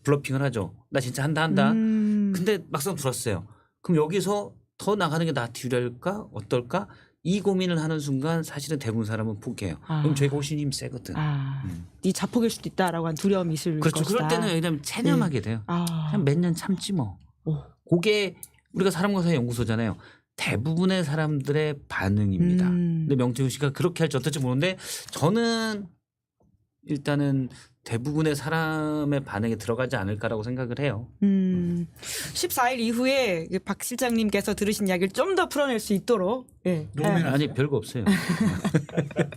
C: 블러핑을 하죠. 나 진짜 한다. 근데 막상 들었어요. 그럼 여기서 더 나가는 게 나한테 유리할까? 어떨까? 이 고민을 하는 순간 사실은 대부분 사람은 포기해요. 그럼 저희가 훨씬 힘이 세거든.
A: 네 자폭일 수도 있다라고 한 두려움이 있을
C: 그렇죠.
A: 것이다.
C: 그럴 때는 왜냐면 체념하게 돼요. 그냥 몇 년 참지 뭐. 그게 우리가 사람과 사회 연구소잖아요. 대부분의 사람들의 반응입니다. 근데 명태균 씨가 그렇게 할지 어떨지 모르는데 저는 일단은 대부분의 사람의 반응에 들어가지 않을까라고 생각을 해요.
A: 14일 이후에 박 실장님께서 들으신 이야기를 좀 더 풀어낼 수 있도록. 예.
B: 녹음해놨어요?
C: 아니 별거 없어요.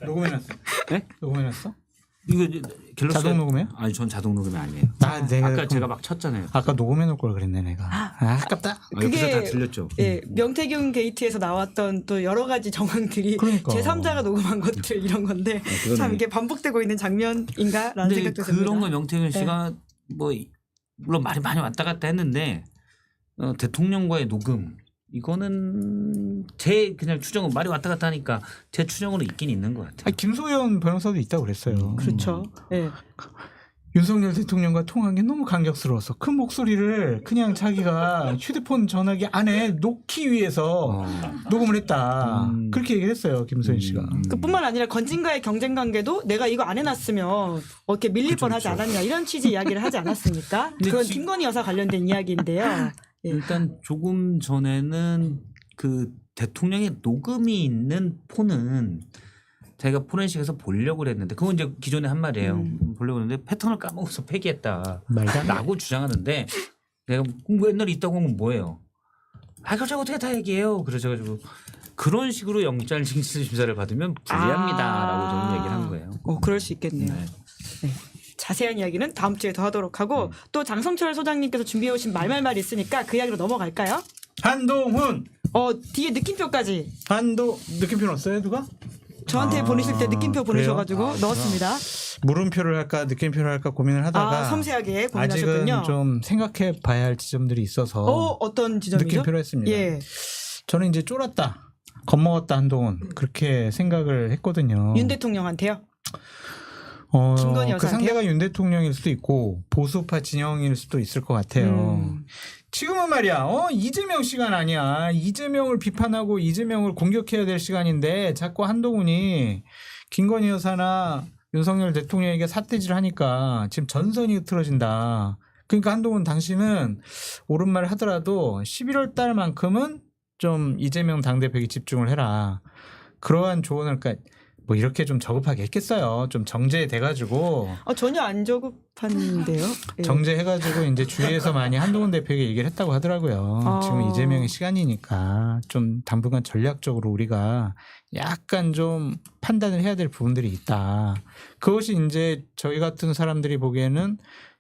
B: 녹음해놨어?
C: 네?
B: 녹음해놨어?
C: 이거 갤럭시
B: 자동 녹음해요?
C: 아니 전 자동 녹음이 아니에요.
B: 내가
C: 아까 제가 막 쳤잖아요.
B: 아까 녹음해놓을 걸 그랬네 내가. 아깝다.
C: 옆에서 다 들렸죠.
A: 예, 명태균 게이트에서 나왔던 또 여러 가지 정황들이
B: 그러니까.
A: 제3자가 녹음한 것들 이런 건데
C: 그러네.
A: 참 이게 반복되고 있는 장면인가라는
C: 근데
A: 생각도 듭니다.
C: 그런 거 명태균 씨가 뭐 물론 말이 많이 왔다 갔다 했는데 대통령과의 녹음 이거는 제 그냥 추정은 말이 왔다 갔다 하니까 제 추정으로 있긴 있는 것 같아요.
B: 김소연 변호사도 있다고 그랬어요.
A: 그렇죠. 예.
B: 윤석열 대통령과 통화한 게 너무 감격스러웠어. 그 목소리를 그냥 자기가 휴대폰 전화기 안에 놓기 위해서 녹음을 했다. 그렇게 얘기를 했어요. 김소연 씨가.
A: 그뿐만 아니라 건진과의 경쟁 관계도 내가 이거 안 해놨으면 어떻게 밀릴 뻔하지 않았냐 이런 취지 이야기를 하지 않았습니까?
C: 근데
A: 그건 김건희 여사 관련된 이야기인데요. 예.
C: 일단 조금 전에는 그 대통령의 녹음이 있는 폰은 자기가 포렌식에서 보려고 했는데 그건 이제 기존에 한 말이에요. 보려고 했는데 패턴을 까먹어서 폐기했다. 라고 주장하는데 내가 뭐 옛날에 있다고 하면 뭐예요? 그걸 제가 어떻게 다 얘기해요. 그래가지고 그런 식으로 영장실질심사를 받으면 불리합니다라고 저는 얘기를 한 거예요.
A: 그럴 수 있겠네요.
C: 네.
A: 네. 자세한 이야기는 다음 주에 더 하도록 하고 또 장성철 소장님께서 준비해 오신 말말말 있으니까 그 이야기로 넘어갈까요?
B: 한동훈
A: 뒤에 느낌표까지
B: 느낌표 넣었어요 누가?
A: 저한테 보내실 때 느낌표 보내셔가지고 넣었습니다.
B: 물음표를 할까 느낌표를 할까 고민을 하다가
A: 섬세하게 고민하셨군요.
B: 아직은 좀 생각해 봐야 할 지점들이 있어서
A: 어떤 지점이죠?
B: 느낌표로 했습니다.
A: 예.
B: 저는 이제 쫄았다, 겁먹었다 한동훈 그렇게 생각을 했거든요.
A: 윤 대통령한테요? 김건희
B: 그
A: 여사한테요?
B: 상대가 윤 대통령일 수도 있고 보수파 진영일 수도 있을 것 같아요. 지금은 말이야, 이재명 시간 아니야. 이재명을 비판하고 이재명을 공격해야 될 시간인데 자꾸 한동훈이 김건희 여사나 윤석열 대통령에게 삿대질을 하니까 지금 전선이 흐트러진다. 그러니까 한동훈 당신은 옳은 말을 하더라도 11월 달만큼은 좀 이재명 당대표에게 집중을 해라. 그러한 조언을 그러니까 뭐 이렇게 좀 저급하게 했겠어요. 좀 정제돼가지고
A: 전혀 안 저급한데요. 예.
B: 정제해가지고 이제 주위에서 많이 한동훈 대표에게 얘기를 했다고 하더라고요. 지금 이재명의 시간이니까 좀 당분간 전략적으로 우리가 약간 좀 판단을 해야 될 부분들이 있다. 그것이 이제 저희 같은 사람들이 보기에는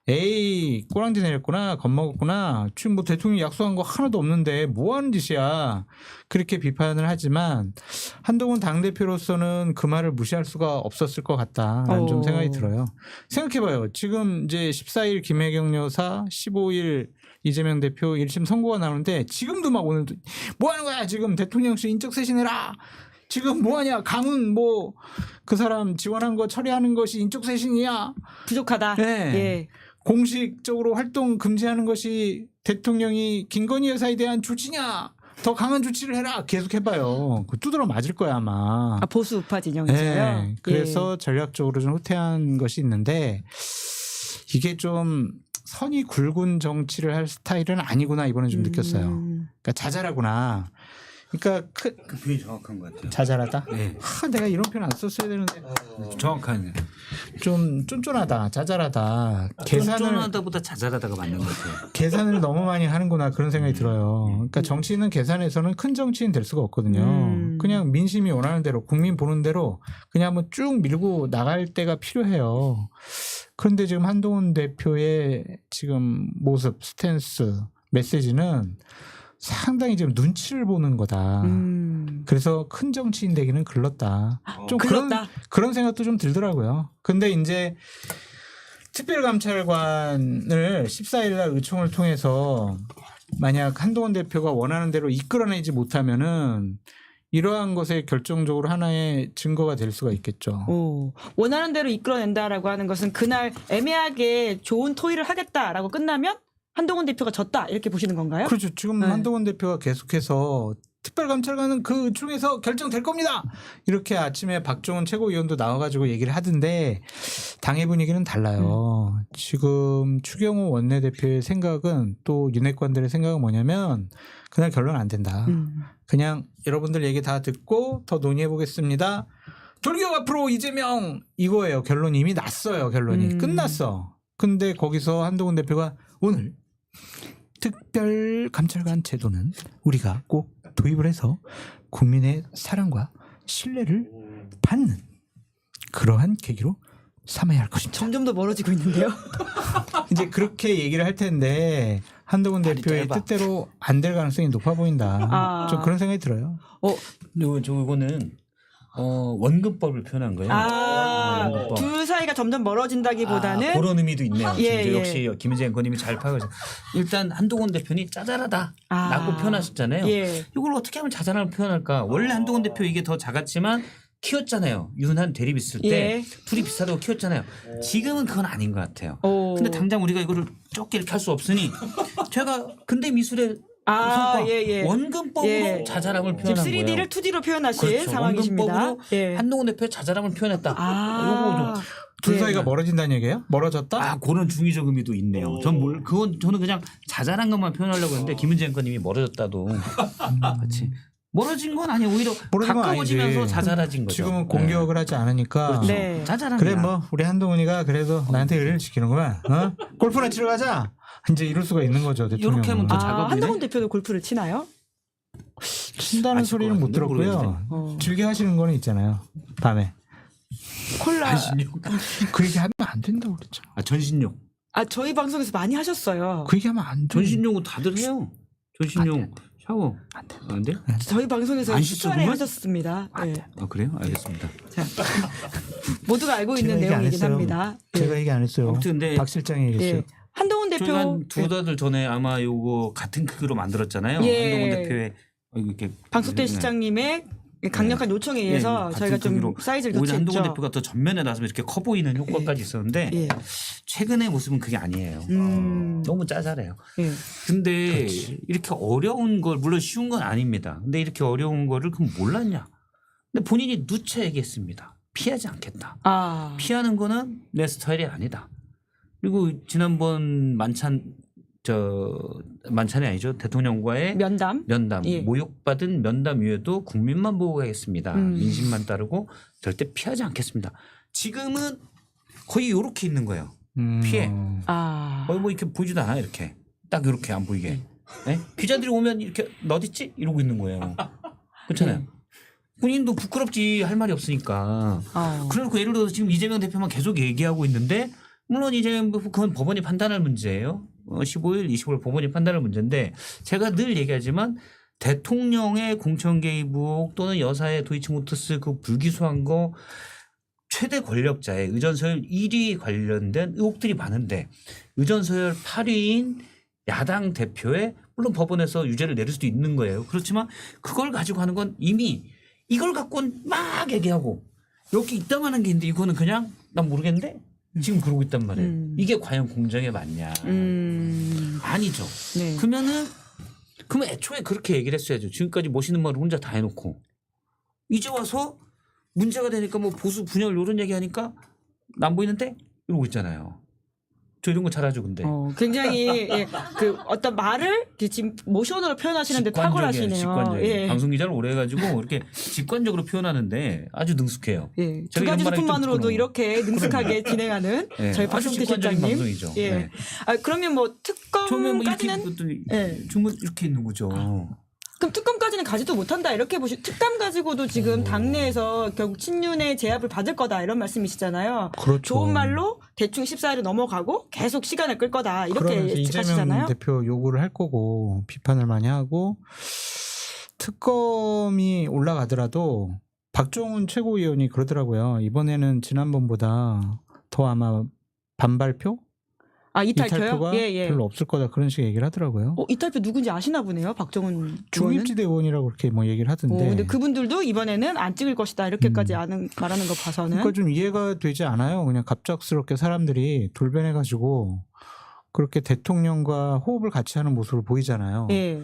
B: 에이 꼬랑지 내렸구나, 겁먹었구나, 지금 뭐 대통령이 약속한 거 하나도 없는데 뭐 하는 짓이야, 그렇게 비판을 하지만 한동훈 당대표로서는 그 말을 무시할 수가 없었을 것 같다라는 좀 생각이 들어요. 생각해봐요. 지금 이제 14일 김혜경 여사, 15일 이재명 대표 1심 선고가 나오는데 지금도 막 오늘 뭐 하는 거야, 지금 대통령실 인적쇄신해라, 지금 뭐하냐, 강훈 뭐 그 사람 지원한 거 처리하는 것이 인적쇄신이야,
A: 부족하다.
B: 네.
A: 예.
B: 공식적으로 활동 금지하는 것이 대통령이 김건희 여사에 대한 조치냐, 더 강한 조치를 해라, 계속 해봐요. 두드러 맞을 거야 아마.
A: 보수 우파 진영이죠.
B: 네. 그래서 전략적으로 좀 후퇴한 것이 있는데 이게 좀 선이 굵은 정치를 할 스타일은 아니구나 이번에 좀 느꼈어요. 그러니까 자잘하구나. 그러니까
C: 그 표현이 정확한 것 같아요.
B: 자잘하다.
C: 네.
B: 내가 이런 표현 안 썼어야 되는데
C: 정확하네.
B: 좀 쫀쫀하다, 자잘하다. 계산을
C: 쫀쫀하다보다 자잘하다가 맞는 것 같아요.
B: 계산을 너무 많이 하는구나 그런 생각이 들어요. 그러니까 정치는 계산에서는 큰 정치인 될 수가 없거든요. 그냥 민심이 원하는 대로, 국민 보는 대로 그냥 한번 쭉 밀고 나갈 때가 필요해요. 그런데 지금 한동훈 대표의 지금 모습, 스탠스, 메시지는 상당히 지금 눈치를 보는 거다. 그래서 큰 정치인 되기는 글렀다. 좀 그런 생각도 좀 들더라고요. 근데 이제 특별감찰관을 14일날 의총을 통해서 만약 한동훈 대표가 원하는 대로 이끌어내지 못하면은 이러한 것에 결정적으로 하나의 증거가 될 수가 있겠죠.
A: 원하는 대로 이끌어낸다라고 하는 것은 그날 애매하게 좋은 토의를 하겠다라고 끝나면 한동훈 대표가 졌다 이렇게 보시는 건가요?
B: 그렇죠. 지금
A: 네.
B: 한동훈 대표가 계속해서 특별감찰관은 그 의총에서 결정될 겁니다, 이렇게 아침에 박종훈 최고위원도 나와가지고 얘기를 하던데 당의 분위기는 달라요. 지금 추경호 원내대표의 생각은, 또 윤핵관들의 생각은 뭐냐면 그날 결론 안 된다. 그냥 여러분들 얘기 다 듣고 더 논의해 보겠습니다, 돌격 앞으로 이재명, 이거예요. 결론이 이미 났어요. 결론이 끝났어. 근데 거기서 한동훈 대표가 오늘 특별감찰관 제도는 우리가 꼭 도입을 해서 국민의 사랑과 신뢰를 받는 그러한 계기로 삼아야 할 것입니다.
A: 점점 더 멀어지고 있는데요.
B: 이제 그렇게 얘기를 할 텐데 한동훈 대표의 뜻대로 안 될 가능성이 높아 보인다. 좀 그런 생각이 들어요.
C: 이거는 원근법을 표현한 거예요. 원근법.
A: 둘 사이가 점점 멀어진다기보다는
C: 그런 의미도 있네요.
A: 예.
C: 역시 김은재 앵커님이 잘 파악하셨어요. 일단 한동훈 대표는 짜잘하다라고 표현하셨잖아요.
A: 예.
C: 이걸 어떻게 하면 자잘함을 표현할까? 원래 한동훈 대표 이게 더 작았지만 키웠잖아요. 윤한 대립 있을 때 둘이 비슷하다고 키웠잖아요. 지금은 그건 아닌 것 같아요. 근데 당장 우리가 이거를 좁게 이렇게 할 수 없으니 제가 근대 미술의 원근법으로 자잘함을 표현한 거예요.
A: 3D를 2D로 표현하신
C: 그렇죠.
A: 상황이십니다.
C: 원근법으로 한동훈 대표의 자잘함을 표현했다. 요거 좀
B: 둘 사이가 멀어진다는 얘기예요? 멀어졌다?
C: 그런 중의적 의미도 있네요. 저는 그냥 자잘한 것만 표현하려고 했는데 김은재 앵커님이 멀어졌다도 같이. 멀어진 건 아니에요. 오히려 가까워지면서
B: 아니지.
C: 자잘해진 거죠.
B: 지금은 공격을 하지 않으니까.
C: 그렇죠. 자잘한
B: 그래 뭐 우리 한동훈이가 그래도 나한테 의리를 지키는구만. 골프나 치러 가자. 이제 이럴 수가 있는 거죠. 대통령은.
C: 이렇게 하면 더 작아 보이네.
A: 한동훈 대표도 골프를 치나요?
B: 친다는
C: 아실
B: 소리는
C: 것
B: 못
C: 같은데,
B: 들었고요.
A: 어.
B: 즐겨 하시는 거는 있잖아요. 밤에.
A: 콜라.
C: 전신용.
B: 그 얘기 하면 안 된다고 그랬잖아.
C: 전신용.
A: 저희 방송에서 많이 하셨어요.
B: 그 얘기 하면 안 돼.
C: 전신용은 다들 해요. 전신용 샤워. 안 돼?
A: 저희 방송에서
C: 안 씻어,
A: 추천해
C: 그러면?
A: 하셨습니다. 네.
C: 그래요? 알겠습니다.
A: 자, 모두가 알고 있는
B: 제가 얘기 안
A: 내용이긴
B: 했어요.
A: 합니다.
B: 제가 얘기 안 했어요.
C: 아무튼 근데
B: 박 실장이 얘기했어요.
A: 예. 한동훈 대표
C: 저희가 두 달 전에 아마 요거 같은 크기로 만들었잖아요.
A: 예.
C: 한동훈 대표의 이렇게
A: 방석대
C: 네.
A: 시장님의 강력한 요청에 의해서
C: 예,
A: 저희가
C: 같은
A: 좀
C: 크기로
A: 사이즈를
C: 오히려 한동훈
A: 교체했죠.
C: 대표가 더 전면에 나서면 이렇게 커 보이는 효과까지 있었는데
A: 예.
C: 최근의 모습은 그게 아니에요. 너무 짜잘해요.
A: 예.
C: 근데 이렇게 어려운 걸 물론 쉬운 건 아닙니다. 근데 이렇게 어려운 거를 그럼 몰랐냐? 근데 본인이 누차 얘기했습니다. 피하지 않겠다. 피하는 거는 내 스타일이 아니다. 그리고 지난번 만찬이 아니죠. 대통령과의
A: 면담.
C: 예. 모욕받은 면담 이후에도 국민만 보고 가겠습니다. 민심만 따르고 절대 피하지 않겠습니다. 지금은 거의 이렇게 있는 거예요. 피해. 거의 뭐 이렇게 보이지도 않아요. 이렇게 딱 이렇게 안 보이게. 네? 기자들이 오면 이렇게 너 어딨지? 이러고 있는 거예요. 그렇잖아요.
A: 네.
C: 본인도 부끄럽지 할 말이 없으니까. 그러니까 예를 들어서 지금 이재명 대표만 계속 얘기하고 있는데 물론 이제 그건 법원이 판단할 문제예요. 15일, 25일 법원이 판단할 문제인데 제가 늘 얘기하지만 대통령의 공천 개입 의혹 또는 여사의 도이치모터스 그 불기소한 거 최대 권력자의 의전서열 1위 관련된 의혹들이 많은데 의전서열 8위인 야당 대표의 물론 법원에서 유죄를 내릴 수도 있는 거예요. 그렇지만 그걸 가지고 하는 건 이미 이걸 갖고는 막 얘기하고 여기 있다만 한 게 있는데 이거는 그냥 난 모르겠는데 지금 그러고 있단 말이에요. 이게 과연 공정에 맞냐. 아니죠.
A: 네.
C: 그러면 애초에 그렇게 얘기를 했어야죠. 지금까지 멋있는 말을 혼자 다 해놓고 이제 와서 문제가 되니까 뭐 보수 분열 이런 얘기하니까 안 보이는데 이러고 있잖아요. 저 이런 거 잘하죠, 근데.
A: 굉장히 예, 그 어떤 말을 지금 모션으로 표현하시는데 탁월하시네요.
C: 직관적이에요.
A: 예.
C: 방송 기자를 오래 해가지고 이렇게 직관적으로 표현하는데 아주 능숙해요.
A: 예. 두
C: 제가
A: 가지
C: 이런 말을 좀
A: 소품만으로도
C: 부끄러워.
A: 이렇게 능숙하게 진행하는
C: 네,
A: 저희
C: 아주
A: 박성태
C: 직관적인
A: 실장님.
C: 방송이죠.
A: 예.
C: 네.
A: 그러면 뭐
C: 처음에 뭐 이렇게
A: 특검까지는
C: 있더니
A: 예.
C: 주문 이렇게 있는 거죠.
A: 그럼 특검까지는 가지도 못한다 이렇게 특검 가지고도 지금 당내에서 결국 친윤의 제압을 받을 거다 이런 말씀이시잖아요.
B: 그렇죠.
A: 좋은 말로 대충 14일을 넘어가고 계속 시간을 끌 거다 이렇게
B: 그러면서 이재명
A: 예측하시잖아요.
B: 대표 요구를 할 거고 비판을 많이 하고 특검이 올라가더라도 박종훈 최고위원이 그러더라고요. 이번에는 지난번보다 더 아마 반발표?
A: 이탈표요?
B: 이탈표가
A: 예.
B: 별로 없을 거다 그런 식의 얘기를 하더라고요.
A: 이탈표 누군지 아시나 보네요. 박정훈 의원은.
B: 중립지대 의원이라고 그렇게 뭐 얘기를 하던데.
A: 근데 그분들도 이번에는 안 찍을 것이다 이렇게까지 말하는 거 봐서는.
B: 그러니까 좀 이해가 되지 않아요. 그냥 갑작스럽게 사람들이 돌변해가지고 그렇게 대통령과 호흡을 같이 하는 모습을 보이잖아요.
A: 예.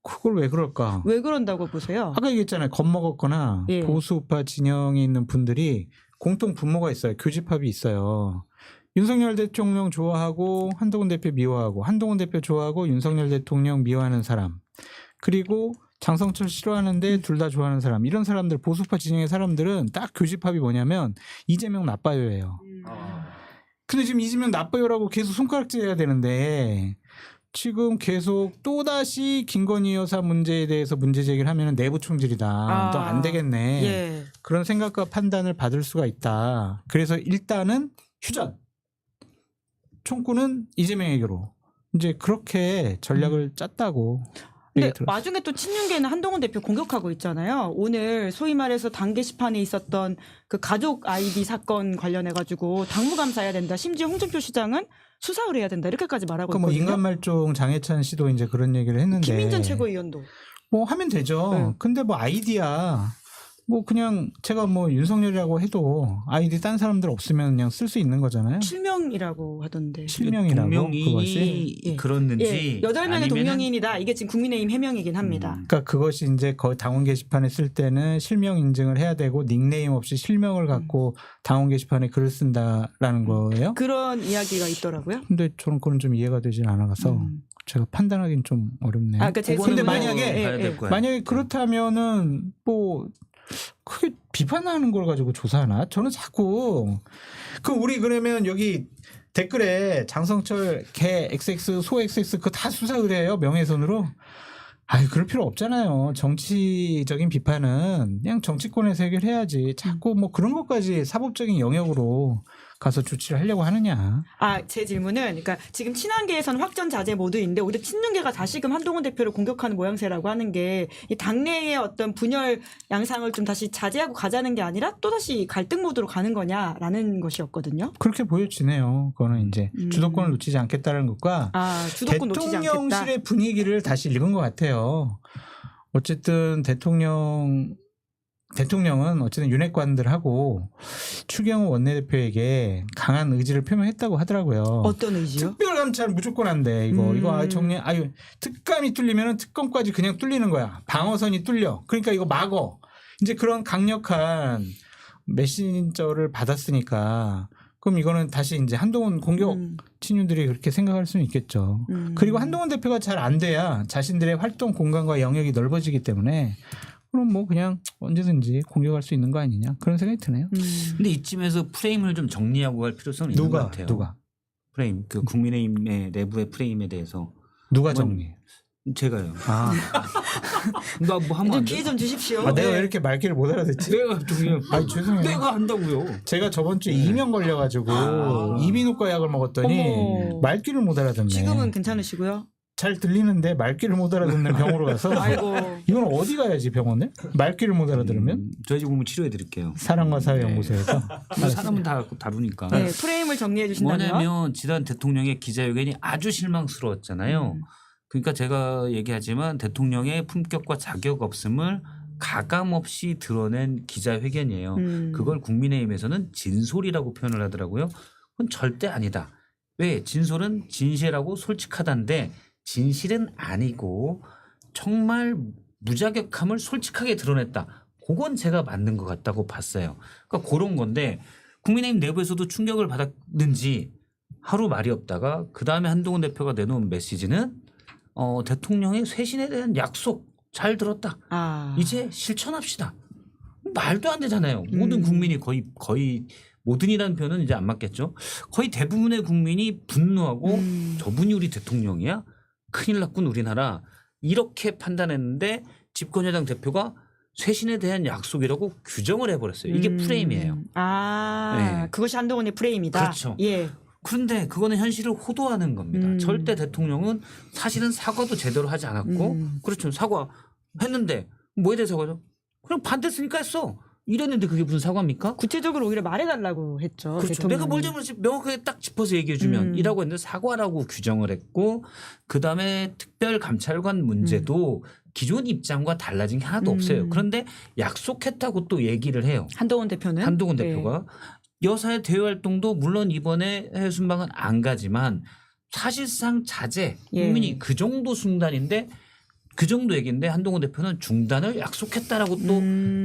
B: 그걸 왜 그럴까?
A: 왜 그런다고 보세요?
B: 아까 얘기했잖아요. 겁먹었거나
A: 예.
B: 보수우파 진영에 있는 분들이 공통 분모가 있어요. 교집합이 있어요. 윤석열 대통령 좋아하고 한동훈 대표 미워하고 한동훈 대표 좋아하고 윤석열 대통령 미워하는 사람 그리고 장성철 싫어하는데 둘 다 좋아하는 사람 이런 사람들 보수파 진영의 사람들은 딱 교집합이 뭐냐면 이재명 나빠요예요. 근데 지금 이재명 나빠요라고 계속 손가락질해야 되는데 지금 계속 또다시 김건희 여사 문제에 대해서 문제 제기를 하면 내부 총질이다. 또 안 되겠네.
A: 예.
B: 그런 생각과 판단을 받을 수가 있다. 그래서 일단은 휴전. 총구는 이재명에게로. 이제 그렇게 전략을 짰다고.
A: 근데
B: 얘기 들었어요.
A: 나중에 또 친윤계는 한동훈 대표 공격하고 있잖아요. 오늘 소위 말해서 당 게시판에 있었던 그 가족 아이디 사건 관련해 가지고 당무감사해야 된다. 심지어 홍준표 시장은 수사를 해야 된다. 이렇게까지 말하고
B: 그러니까 뭐
A: 있거든요.
B: 인간말종 장해찬 씨도 이제 그런 얘기를 했는데.
A: 김민전 최고위원도.
B: 뭐 하면 되죠.
A: 네.
B: 근데 뭐 아이디야. 뭐 그냥 제가 뭐 윤석열이라고 해도 아이디 딴 사람들 없으면 그냥 쓸 수 있는 거잖아요.
A: 실명이라고 하던데.
B: 실명이라고
C: 동명이
A: 그것이? 예.
C: 그렇는지
A: 8명의
C: 아니면은-
A: 동명이인이다. 이게 지금 국민의힘 해명이긴 합니다.
B: 그러니까 그것이 이제 거의 당원 게시판에 쓸 때는 실명 인증을 해야 되고 닉네임 없이 실명을 갖고 당원 게시판에 글을 쓴다라는 거예요.
A: 그런 이야기가 있더라고요.
B: 근데 저는 그건 좀 이해가 되진 않아서 제가 판단하기는 좀 어렵네요.
A: 그러니까 제
B: 근데
A: 질문은-
B: 만약에
C: 가야 될 거야.
B: 만약에 그렇다면은 뭐 크게 비판하는 걸 가지고 조사하나? 저는 자꾸 우리 그러면 여기 댓글에 장성철 개 XX 소 XX 그거 다 수사 의뢰해요 명예훼손으로. 아유, 그럴 필요 없잖아요. 정치적인 비판은 그냥 정치권에서 해결해야지. 자꾸 뭐 그런 것까지 사법적인 영역으로 가서 조치를 하려고 하느냐.
A: 제 질문은 그러니까 지금 친한계에서는 확전 자제 모드인데 오히려 친윤계가 다시금 한동훈 대표를 공격하는 모양새라고 하는 게 이 당내의 어떤 분열 양상을 좀 다시 자제하고 가자는 게 아니라 또다시 갈등 모드로 가는 거냐라는 것이었거든요.
B: 그렇게 보여지네요. 그거는 이제 주도권을 놓치지 않겠다는 것과
A: 주도권 놓치지 않겠다.
B: 대통령실의 분위기를 다시 읽은 것 같아요. 어쨌든 대통령은 어쨌든 윤핵관들하고 추경호 원내대표에게 강한 의지를 표명했다고 하더라고요.
A: 어떤 의지요?
B: 특별감찰 무조건 한대. 이거 정리. 특감이 뚫리면은 특검까지 그냥 뚫리는 거야. 방어선이 뚫려. 그러니까 이거 막어. 이제 그런 강력한 메신저를 받았으니까. 그럼 이거는 다시 이제 한동훈 공격 친윤들이 그렇게 생각할 수는 있겠죠. 그리고 한동훈 대표가 잘 안 돼야 자신들의 활동 공간과 영역이 넓어지기 때문에 그럼 뭐 그냥 언제든지 공격할 수 있는 거 아니냐 그런 생각이 드네요.
C: 근데 이쯤에서 프레임을 좀 정리하고 갈 필요성은 있는 것 같아요.
B: 누가?
C: 프레임 그 국민의힘의 내부의 프레임에 대해서
B: 누가 정리?
C: 제가요. 나 뭐 하면
A: 좀
C: 안
A: 기회
C: 돼?
A: 좀 주십시오.
B: 내가 왜 이렇게 말귀를 못 알아듣지?
C: 내가 정리해.
B: 죄송해요.
C: 내가 한다고요.
B: 제가 저번 주에 이명 걸려가지고 이비인후과 약을 먹었더니
A: 어머.
B: 말귀를 못 알아듣네.
A: 지금은 괜찮으시고요.
B: 잘 들리는데 말귀를 못 알아듣는 병으로 가서
A: 아이고.
B: 이건 어디 가야지 병원을? 말귀를 못 알아들으면?
C: 저희 집 오면 치료해 드릴게요.
B: 사랑과 사회연구소에서.
C: 사람은 다 다루니까.
A: 네, 프레임을 정리해 주신다면.
C: 뭐냐면 지난 대통령의 기자회견이 아주 실망스러웠잖아요. 그러니까 제가 얘기하지만 대통령의 품격과 자격 없음을 가감없이 드러낸 기자회견이에요. 그걸 국민의힘에서는 진솔이라고 표현을 하더라고요. 그건 절대 아니다. 왜? 진솔은 진실하고 솔직하다인데 진실은 아니고 정말 무자격함을 솔직하게 드러냈다. 그건 제가 맞는 것 같다고 봤어요. 그러니까 그런 건데 국민의힘 내부에서도 충격을 받았는지 하루 말이 없다가 그다음에 한동훈 대표가 내놓은 메시지는 대통령의 쇄신에 대한 약속 잘 들었다. 이제 실천합시다. 말도 안 되잖아요. 모든 국민이 거의 모든이라는 표현은 이제 안 맞겠죠. 거의 대부분의 국민이 분노하고 저분이 우리 대통령이야? 큰일 났군 우리나라. 이렇게 판단했는데 집권여당 대표가 쇄신에 대한 약속이라고 규정을 해버렸어요. 이게 프레임이에요. 네.
A: 그것이 한동훈의 프레임이다.
C: 그렇죠.
A: 예.
C: 그런데 그거는 현실을 호도하는 겁니다. 절대 대통령은 사실은 사과도 제대로 하지 않았고 그렇죠. 사과했는데 뭐에 대해 사과죠? 그냥 반대했으니까 했어. 이랬는데 그게 무슨 사과입니까?
A: 구체적으로 오히려 말해달라고 했죠.
C: 그렇죠.
A: 대통령은.
C: 내가 뭘 잘못했지 명확하게 딱 짚어서 얘기해주면 이라고 했는데 사과라고 규정을 했고 그다음에 특별감찰관 문제도 기존 입장과 달라진 게 하나도 없어요. 그런데 약속했다고 또 얘기를 해요.
A: 한동훈 대표는.
C: 한동훈 대표가. 여사의 대외 활동도 물론 이번에 해외 순방은 안 가지만 사실상 자제 국민이 그 정도 순간인데 그 정도 얘기인데 한동훈 대표는 중단을 약속했다라고 또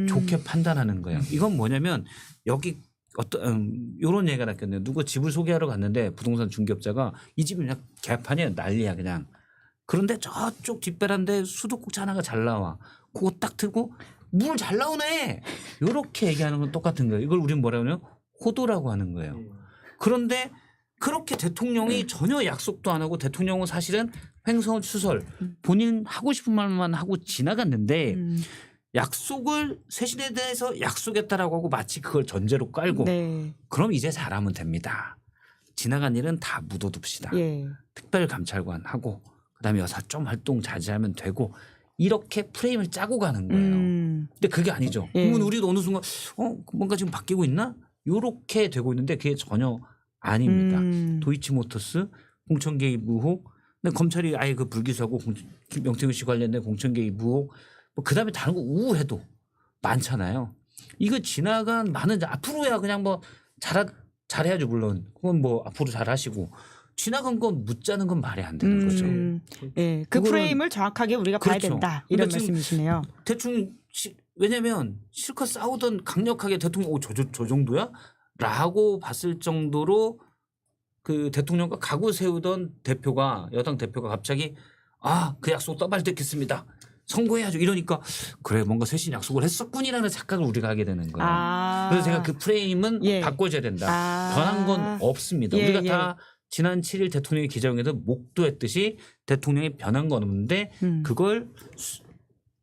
C: 좋게 판단하는 거예요. 이건 뭐냐면 여기 이런 얘기가 났겠네요. 누구 집을 소개하러 갔는데 부동산 중개업자가 이 집이 그냥 개판이에요. 난리야 그냥. 그런데 저쪽 뒷베란다에 수도꼭지 하나가 잘 나와. 그거 딱 틀고 물 잘 나오네. 이렇게 얘기하는 건 똑같은 거예요. 이걸 우리는 뭐라고 하냐면 호도라고 하는 거예요. 그런데 그렇게 대통령이 전혀 약속도 안 하고 대통령은 사실은 횡설수설 본인 하고 싶은 말만 하고 지나갔는데 약속을 쇄신에 대해서 약속했다라고 하고 마치 그걸 전제로 깔고 그럼 이제 잘하면 됩니다. 지나간 일은 다 묻어둡시다. 특별감찰관 하고 그다음에 여사 좀 활동 자제하면 되고 이렇게 프레임을 짜고 가는 거예요. 근데 그게 아니죠. 그러면 우리도 어느 순간 뭔가 지금 바뀌고 있나? 이렇게 되고 있는데 그게 전혀 아닙니다. 도이치모터스 공천 개입 의혹. 근데 검찰이 아예 그 불기소하고 명태균 씨 관련된 공천 개입 의혹. 뭐 그다음에 다른 거 우회도 많잖아요. 이거 지나간 많은 앞으로야 그냥 뭐 잘해야죠 물론. 그건 뭐 앞으로 잘하시고 지나간 건 묻자는 건 말이 안 되는 거죠.
A: 네, 그 프레임을 정확하게 우리가 봐야 된다. 이런 말씀이시네요.
C: 대충 왜냐하면 실컷 싸우던 강력하게 대통령 저 정도야? 라고 봤을 정도로 그 대통령과 각오 세우던 대표가 여당 대표가 갑자기 그 약속 떠발듣겠습니다. 선고해야죠. 이러니까 그래 뭔가 쇄신 약속을 했었군이라는 착각을 우리가 하게 되는 거예요. 그래서 제가 그 프레임은 바꿔줘야 된다. 변한 건 없습니다. 우리가 다 지난 7일 대통령이 기자회견에서 목도했듯이 대통령이 변한 건 없는데 그걸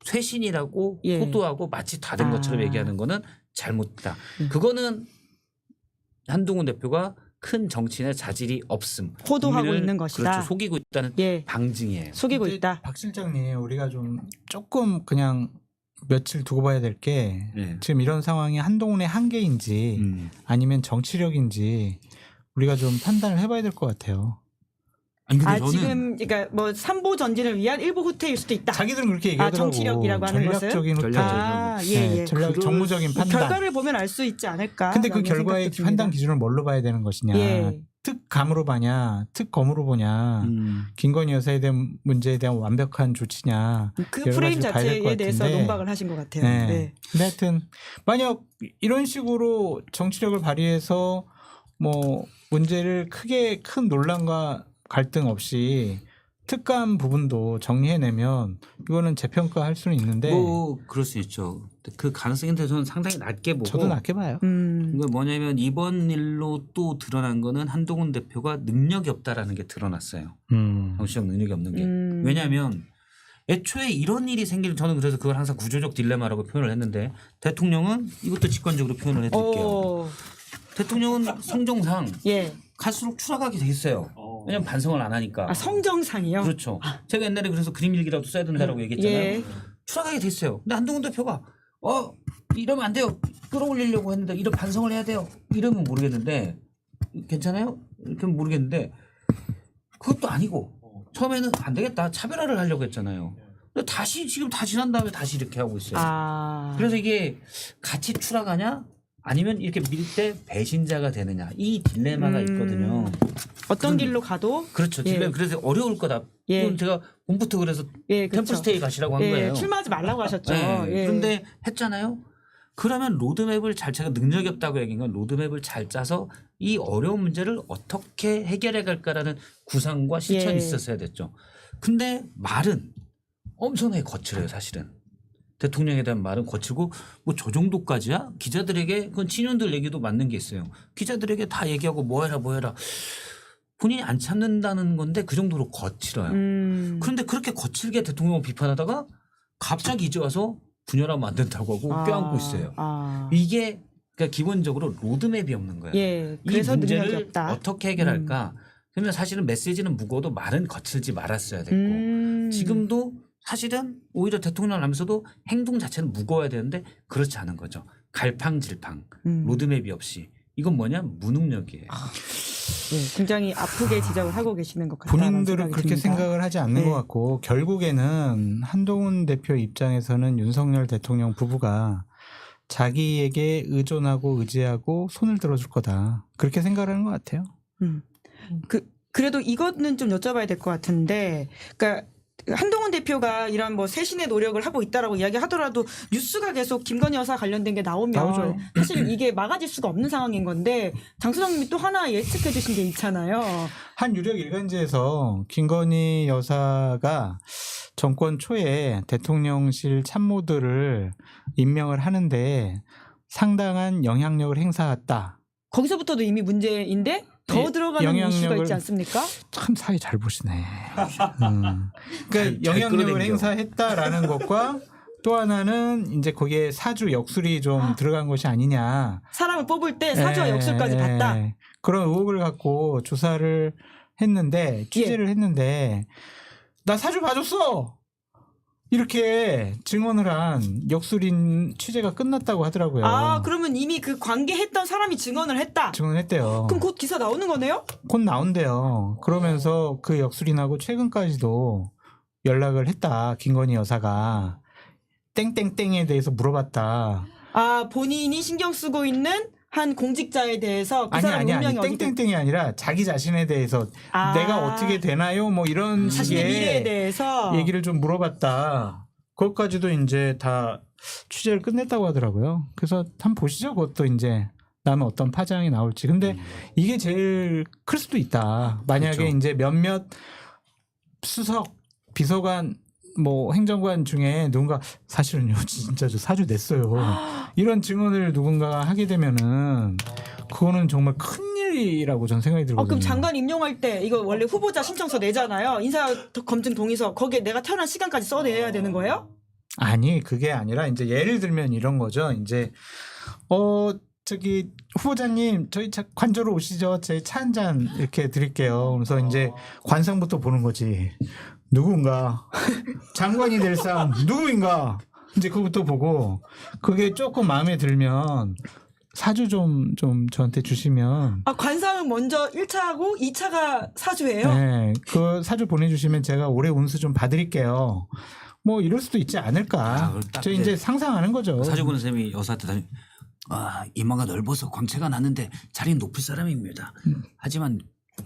C: 쇄신이라고
A: 예.
C: 호도하고 마치 다 된 것처럼 얘기하는 거는 잘못이다. 그거는 한동훈 대표가 큰 정치인의 자질이 없음.
A: 호도하고
C: 국민을
A: 있는 것이다.
C: 그렇죠. 속이고 있다는
A: 예.
C: 방증이에요.
A: 속이고
B: 근데
A: 있다.
B: 박 실장님, 우리가 좀 조금 그냥 며칠 두고 봐야 될 게
C: 네.
B: 지금 이런 상황이 한동훈의 한계인지 아니면 정치력인지 우리가 좀 판단을 해봐야 될 것 같아요.
C: 아니, 근데 저는
A: 지금 그러니까 뭐 삼보 전진을 위한 일부 후퇴일 수도 있다.
B: 자기들은 그렇게 얘기하더라고.
A: 정치력이라고 하는 것을?
B: 전략적인 후퇴.
A: 예.
B: 정무적인 판단.
A: 결과를 보면 알 수 있지 않을까.
B: 근데 그 결과의 판단 기준을 뭘로 봐야 되는 것이냐.
A: 예.
B: 특감으로 봐냐, 특검으로 보냐, 김건희 여사에 대한 문제에 대한 완벽한 조치냐.
A: 그
B: 여러
A: 프레임
B: 가지를 봐야 될것
A: 자체에 대해서
B: 같은데.
A: 논박을 하신 것 같아요.
B: 네.
A: 네.
B: 근데 하여튼 만약 이런 식으로 정치력을 발휘해서 뭐 문제를 큰 논란과 갈등 없이 특감 부분도 정리해내면 이거는 재평가할 수는 있는데
C: 뭐 그럴 수 있죠. 그 가능성에 대해서는 상당히 낮게 보고
B: 저도 낮게 봐요.
C: 이거 뭐냐면 이번 일로 또 드러난 거는 한동훈 대표가 능력이 없다라는 게 드러났어요. 정치적 능력이 없는 게. 왜냐하면 애초에 이런 일이 생기는 저는 그래서 그걸 항상 구조적 딜레마라고 표현을 했는데 대통령은 이것도 직관적으로 표현을 해드릴게요. 대통령은 성정상
A: 예.
C: 갈수록 추락하게 돼 있어요. 왜냐면 반성을 안 하니까.
A: 성정상이요?
C: 그렇죠. 제가 옛날에 그래서 그림 일기라도 써야 된다라고 얘기했잖아요.
A: 예.
C: 추락하게 됐어요. 근데 한동훈 대표가 이러면 안 돼요. 끌어올리려고 했는데 이런 반성을 해야 돼요. 이러면 모르겠는데 괜찮아요? 이렇게 모르겠는데 그것도 아니고 처음에는 안 되겠다. 차별화를 하려고 했잖아요. 근데 다시 지금 다 지난 다음에 다시 이렇게 하고 있어요. 그래서 이게 같이 추락하냐? 아니면 이렇게 밀 때 배신자가 되느냐 이 딜레마가 있거든요.
A: 어떤 길로 가도
C: 그렇죠.
A: 예.
C: 딜레마. 그래서 어려울 거다.
A: 예.
C: 이건 제가 봄부터 그래서
A: 그렇죠.
C: 템플스테이 가시라고 한 거예요.
A: 출마하지 말라고 하셨죠.
C: 네.
A: 예.
C: 그런데 했잖아요. 그러면 로드맵을 제가 능력이 없다고 얘기한 건 로드맵을 잘 짜서 이 어려운 문제를 어떻게 해결해 갈까라는 구상과 실천이
A: 예.
C: 있었어야 됐죠. 근데 말은 엄청나게 거칠어요, 사실은. 대통령에 대한 말은 거치고 뭐 저 정도까지야? 기자들에게 그건 친윤들 얘기도 맞는 게 있어요. 기자들에게 다 얘기하고 뭐 해라. 본인이 안 참는다는 건데 그 정도로 거칠어요. 그런데 그렇게 거칠게 대통령을 비판하다가 갑자기 이제 와서 분열하면 안 된다고 하고 껴안고 있어요. 이게 그러니까 기본적으로 로드맵이 없는 거예요.
A: 예.
C: 이
A: 그래서 능력이
C: 문제를
A: 없다.
C: 어떻게 해결할까? 그러면 사실은 메시지는 무거워도 말은 거칠지 말았어야 됐고 지금도 사실은 오히려 대통령을 하면서도 행동 자체는 무거워야 되는데 그렇지 않은 거죠. 갈팡질팡 로드맵이 없이. 이건 뭐냐? 무능력이에요.
A: 예, 굉장히 아프게 지적을 하고 계시는 것 같아요.
B: 본인들은 그렇게 생각을 하지 않는 것 같고 결국에는 한동훈 대표 입장에서는 윤석열 대통령 부부가 자기에게 의존하고 의지하고 손을 들어줄 거다. 그렇게 생각하는 것 같아요.
A: 그래도 이거는 좀 여쭤봐야 될 것 같은데, 그러니까 한동훈 대표가 이런 뭐 쇄신의 노력을 하고 있다라고 이야기하더라도 뉴스가 계속 김건희 여사 관련된 게 나오면
B: 나오죠.
A: 사실 이게 막아질 수가 없는 상황인 건데 장 소장님이 또 하나 예측해 주신 게 있잖아요.
B: 한 유력 일간지에서 김건희 여사가 정권 초에 대통령실 참모들을 임명을 하는데 상당한 영향력을 행사했다.
A: 거기서부터도 이미 문제인데 더 들어가는 이슈가 있지 않습니까?
B: 참 사회 잘 보시네. 그러니까 영향력을 행사했다라는 것과 또 하나는 이제 거기에 사주 역술이 좀 들어간 것이 아니냐.
A: 사람을 뽑을 때 사주와 역술까지 봤다.
B: 그런 의혹을 갖고 조사를 했는데 취재를 했는데 나 사주 봐줬어. 이렇게 증언을 한 역술인 취재가 끝났다고 하더라고요.
A: 그러면 이미 그 관계했던 사람이 증언을 했다.
B: 증언했대요.
A: 그럼 곧 기사 나오는 거네요?
B: 곧 나온대요. 그러면서 그 역술인하고 최근까지도 연락을 했다. 김건희 여사가 땡땡땡에 대해서 물어봤다.
A: 본인이 신경 쓰고 있는 한 공직자에 대해서 그 사람
B: 아니
A: 운명이 어디
B: 땡땡땡이 아니라 자기 자신에 대해서 내가 어떻게 되나요? 뭐 이런
A: 자신의
B: 식의
A: 미래에 대해서
B: 얘기를 좀 물어봤다. 그것까지도 이제 다 취재를 끝냈다고 하더라고요. 그래서 한번 보시죠. 그것도 이제 다음에 어떤 파장이 나올지. 근데 이게 제일 클 수도 있다. 만약에
C: 그렇죠.
B: 이제 몇몇 수석, 비서관, 뭐 행정관 중에 누군가 사실은요 진짜 저 사주 냈어요. 이런 증언을 누군가 하게 되면은 그거는 정말 큰일 일이라고 저는 생각이 들거든요.
A: 그럼 장관 임용할 때 이거 원래 후보자 신청서 내잖아요. 인사 검증 동의서 거기에 내가 태어난 시간까지 써내야 되는 거예요?
B: 아니 그게 아니라 이제 예를 들면 이런 거죠. 이제 저기 후보자님 저희 관저로 오시죠. 저희 차 한 잔 이렇게 드릴게요. 그래서 이제 관상부터 보는 거지. 누군가 장관이 될 사람 누구인가 이제 그것부터 보고 그게 조금 마음에 들면 사주 좀 저한테 주시면
A: 관상은 먼저 1차하고 2차가 사주예요?
B: 네, 그 사주 보내주시면 제가 올해 운수 좀 봐드릴게요. 뭐 이럴 수도 있지 않을까. 저 이제 상상하는 거죠.
C: 사주 보는 쌤이 여사한테 이마가 넓어서 광채가 나는데 자리는 높을 사람입니다. 하지만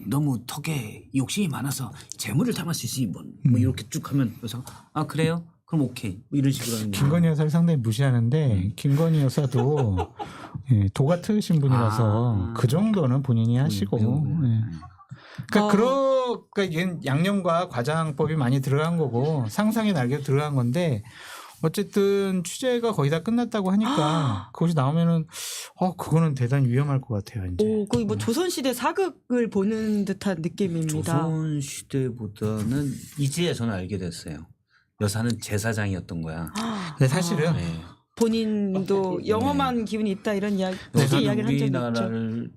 C: 너무 턱에 욕심이 많아서 재물을 담을 수 있으니 뭐 이렇게 쭉 하면 여사가 그래요? 그럼 오케이. 뭐 이런 식으로 하는 거예요.
B: 김건희 여사를 상당히 무시하는데 김건희 여사도 예, 도 같으신 분이라서 그 정도는 본인이 하시고. 예. 그러니까 얘는 양념과 과장법이 많이 들어간 거고 상상의 날개 들어간 건데 어쨌든 취재가 거의 다 끝났다고 하니까 그것이 나오면은 그거는 대단히 위험할 것 같아요. 이제.
A: 거의 뭐 조선시대 사극을 보는 듯한 느낌입니다.
C: 조선시대보다는 이제야 저는 알게 됐어요. 여사는 제사장이었던 거야.
B: 근데 사실은
C: 네.
A: 본인도 영험한 기운이 있다 이런 이야기,
C: 여사는
A: 이야기를 한 적이 있죠.
C: 우리나라를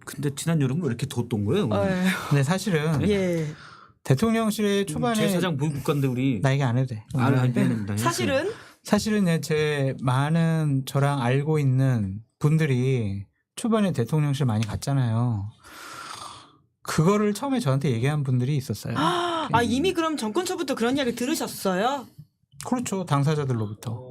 C: 근데 지난 여름 왜 이렇게 뒀던 거예요?
B: 근데 사실은
A: 예.
B: 대통령실의 초반에
C: 제사장 보육국가인데 우리
B: 나 얘기 안 해도 돼. 사실은 제 많은 저랑 알고 있는 분들이 초반에 대통령실 많이 갔잖아요. 그거를 처음에 저한테 얘기한 분들이 있었어요.
A: 이미 그럼 정권 초부터 그런 이야기 들으셨어요?
B: 그렇죠. 당사자들로부터.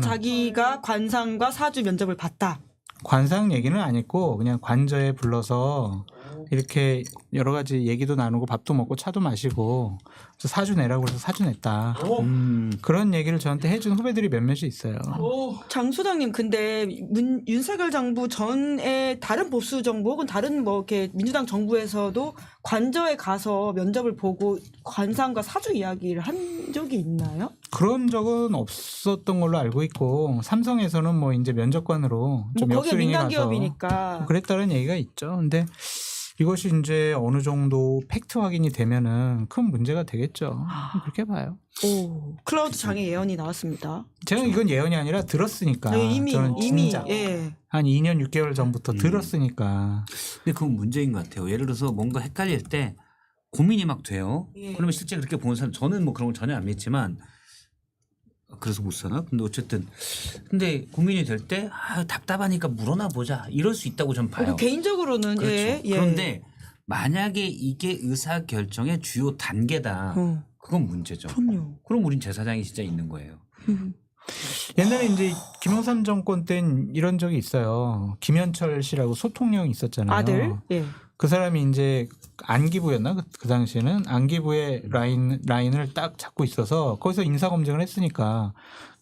A: 자기가 관상과 사주 면접을 봤다.
B: 관상 얘기는 안 했고 그냥 관저에 불러서 이렇게 여러 가지 얘기도 나누고 밥도 먹고 차도 마시고 사주 내라고 해서 사주 냈다. 그런 얘기를 저한테 해준 후배들이 몇몇이 있어요.
A: 장 소장님 근데 윤석열 정부 전에 다른 보수 정부 혹은 다른 뭐 이렇게 민주당 정부에서도 관저에 가서 면접을 보고 관상과 사주 이야기를 한 적이 있나요?
B: 그런 적은 없었던 걸로 알고 있고 삼성에서는 뭐 이제 면접관으로 좀
A: 거기가
B: 역술인이
A: 민간
B: 가서
A: 기업이니까
B: 그랬다는 얘기가 있죠. 근데 이것이 이제 어느 정도 팩트 확인이 되면은 큰 문제가 되겠죠. 그렇게 봐요.
A: 클라우드 장애 예언이 나왔습니다.
B: 제가 이건 예언이 아니라 들었으니까. 저는 진짜 한 2년 6개월 전부터 들었으니까.
C: 근데 그건 문제인 것 같아요. 예를 들어서 뭔가 헷갈릴 때 고민이 막 돼요. 그러면 실제 그렇게 보는 사람 저는 뭐 그런 걸 전혀 안 믿지만 그래서 못 사나? 근데 어쨌든 근데 고민이 될 때 답답하니까 물어나 보자 이럴 수 있다고 전 봐요.
A: 개인적으로는
C: 그렇죠. 그런데 만약에 이게 의사 결정의 주요 단계다. 그건 문제죠. 그럼 우린 제사장이 진짜 있는 거예요.
B: 옛날에 이제 김영삼 정권 때는 이런 적이 있어요. 김현철 씨라고 소통령이 있었잖아요.
A: 아들?
B: 그 사람이 이제 안기부였나? 그 당시에는 안기부의 라인을 딱 잡고 있어서 거기서 인사검증을 했으니까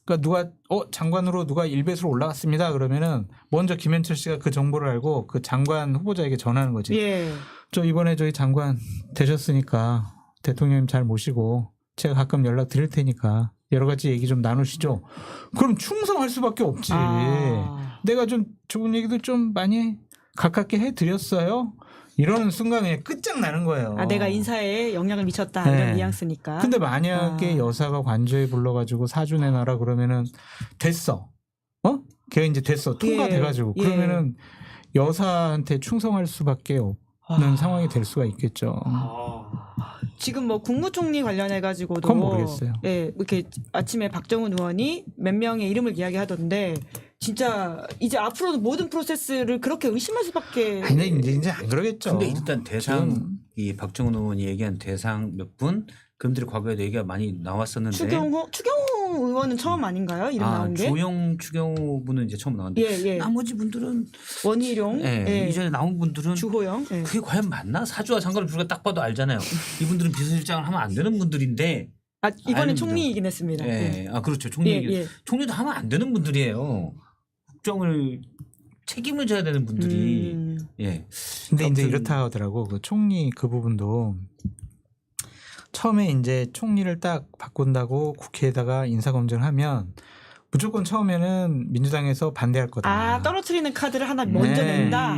B: 그러니까 누가 장관으로 누가 1배수로 올라갔습니다. 그러면은 먼저 김현철 씨가 그 정보를 알고 그 장관 후보자에게 전하는 거지. 저 이번에 저희 장관 되셨으니까 대통령님 잘 모시고 제가 가끔 연락 드릴 테니까 여러 가지 얘기 좀 나누시죠. 그럼 충성할 수밖에 없지. 내가 좀 좋은 얘기도 좀 많이 가깝게 해드렸어요. 이러는 순간 그냥 끝장나는 거예요.
A: 내가 인사에 영향을 미쳤다 이런 뉘앙스니까.
B: 근데 만약에 여사가 관저에 불러가지고 사주 내놔라 그러면은 됐어. 걔가 이제 됐어. 통과돼가지고 그러면은 여사한테 충성할 수밖에 없는 상황이 될 수가 있겠죠.
A: 지금 뭐 국무총리 관련해 가지고도
B: 그건 모르겠어요.
A: 이렇게 아침에 박정훈 의원이 몇 명의 이름을 이야기하던데 진짜 이제 앞으로는 모든 프로세스를 그렇게 의심할 수밖에.
B: 아니 이제 안 그러겠죠.
C: 근데 일단 대상 이 박정훈 의원이 얘기한 대상 몇 분 그분들이 과거에도 얘기가 많이 나왔었는데. 추경호
A: 의원은 처음 아닌가요? 이름 나온 게?
C: 추경호 분은 이제 처음 나왔는데 나머지 분들은
A: 원희룡,
C: 이전에 나온 분들은
A: 주호영.
C: 그게 과연 맞나? 사주와 상관을 우리가 딱 봐도 알잖아요. 이분들은 비서실장을 하면 안 되는 분들인데.
A: 이번엔 총리이긴 했습니다.
C: 그렇죠. 총리도 하면 안 되는 분들이에요. 국정을 책임을 져야 되는 분들이.
B: 근데 이제 이렇다 하더라고. 그 총리 그 부분도 처음에 이제 총리를 딱 바꾼다고 국회에다가 인사검증을 하면 무조건 처음에는 민주당에서 반대할 거다.
A: 떨어뜨리는 카드를 하나 먼저 낸다.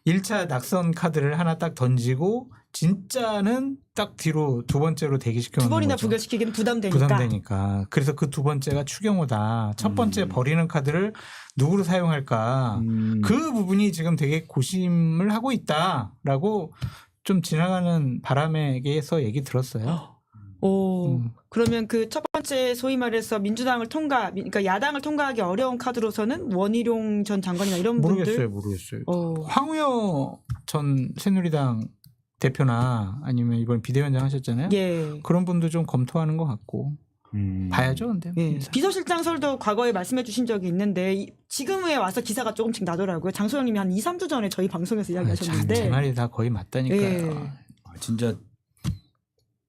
B: 1차 낙선 카드를 하나 딱 던지고 진짜는 딱 뒤로 두 번째로 대기시켜
A: 두
B: 놓는
A: 번이나
B: 거죠.
A: 부결시키기는 부담되니까.
B: 부담되니까. 그래서 그 두 번째가 추경호다. 첫 번째 버리는 카드를 누구로 사용할까. 그 부분이 지금 되게 고심을 하고 있다라고 좀 지나가는 바람에게서 얘기 들었어요.
A: 오, 그러면 그 첫 번째 소위 말해서 민주당을 그러니까 야당을 통과하기 어려운 카드로서는 원희룡 전 장관이나 이런 분들
B: 모르겠어요.
A: 어.
B: 황우여 전 새누리당 대표나 아니면 이번 비대위원장 하셨잖아요.
A: 예.
B: 그런 분도 좀 검토하는 것 같고 봐야죠. 근데
A: 예. 비서실장설도 과거에 말씀해 주신 적이 있는데 지금에 와서 기사가 조금씩 나더라고요. 장소영님이 한 2, 3주 전에 저희 방송에서 이야기하셨는데
B: 제 말이 다 거의 맞다니까요.
A: 예.
C: 진짜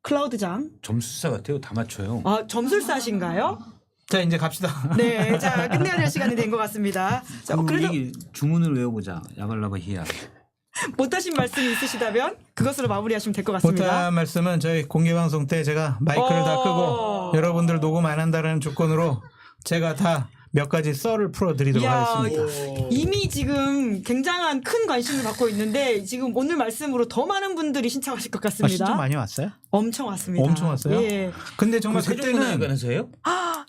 A: 클라우드장.
C: 점수사 같아요. 다 맞춰요.
A: 아, 점술사신가요?
B: 자 이제 갑시다.
A: 네. 자, 끝내야 될 시간이 된 것 같습니다. 자, 그래도
C: 주문을 외워보자. 야발라바 히야.
A: 못하신 말씀이 있으시다면 그것으로 마무리하시면 될 것 같습니다.
B: 못한 말씀은 저희 공개방송 때 제가 마이크를 다 끄고 여러분들 녹음 안 한다는 조건으로 제가 다 몇 가지 썰을 풀어드리도록
A: 이야,
B: 하겠습니다.
A: 이미 지금 굉장한 큰 관심을 받고 있는데 지금 오늘 말씀으로 더 많은 분들이 신청하실 것 같습니다.
B: 신청 많이 왔어요?
A: 엄청 왔습니다.
B: 엄청 왔어요?
A: 예.
B: 근데 정말 그때는
C: 세종문화회관에서요?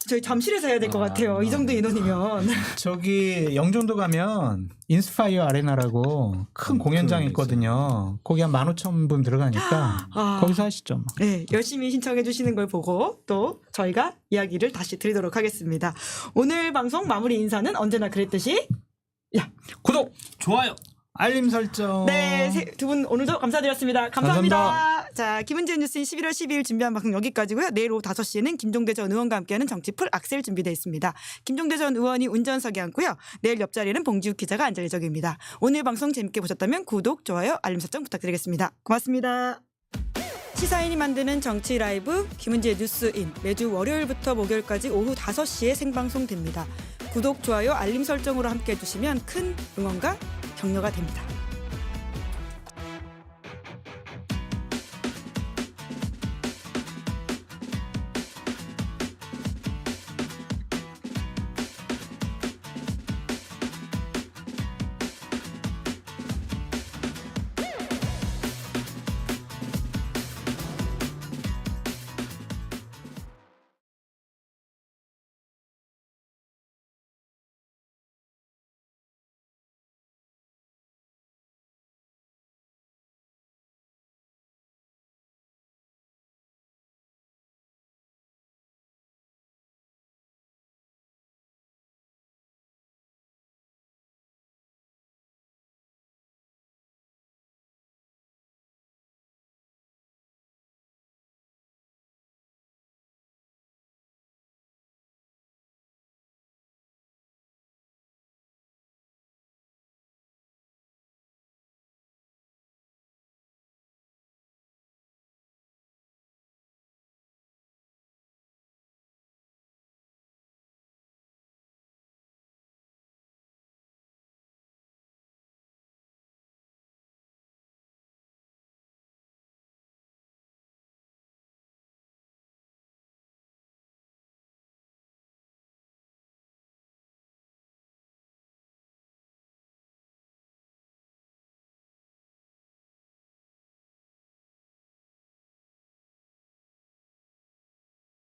A: 저희 잠실에서 해야 될 것 같아요. 이 정도 인원이면.
B: 저기 영종도 가면 인스파이어 아레나라고 큰 공연장이 있거든요. 거기 한 15,000분 들어가니까
A: 아.
B: 거기서 하시죠. 뭐.
A: 네, 열심히 신청해 주시는 걸 보고 또 저희가 이야기를 다시 드리도록 하겠습니다. 오늘 방송 마무리 인사는 언제나 그랬듯이
B: 구독,
C: 좋아요.
B: 알림 설정.
A: 네, 두 분 오늘도 감사드렸습니다. 감사합니다. 자, 김은지의 뉴스인 11월 12일 준비한 방송 여기까지고요. 내일 오후 5시에는 김종대 전 의원과 함께하는 정치풀 악셀 준비되어 있습니다. 김종대 전 의원이 운전석에 앉고요. 내일 옆자리에는 봉지욱 기자가 앉을 예정입니다. 오늘 방송 재밌게 보셨다면 구독, 좋아요, 알림 설정 부탁드리겠습니다. 고맙습니다. 시사인이 만드는 정치 라이브 김은지의 뉴스인 매주 월요일부터 목요일까지 오후 5시에 생방송됩니다. 구독, 좋아요, 알림 설정으로 함께해 주시면 큰 응원과 격려가 됩니다.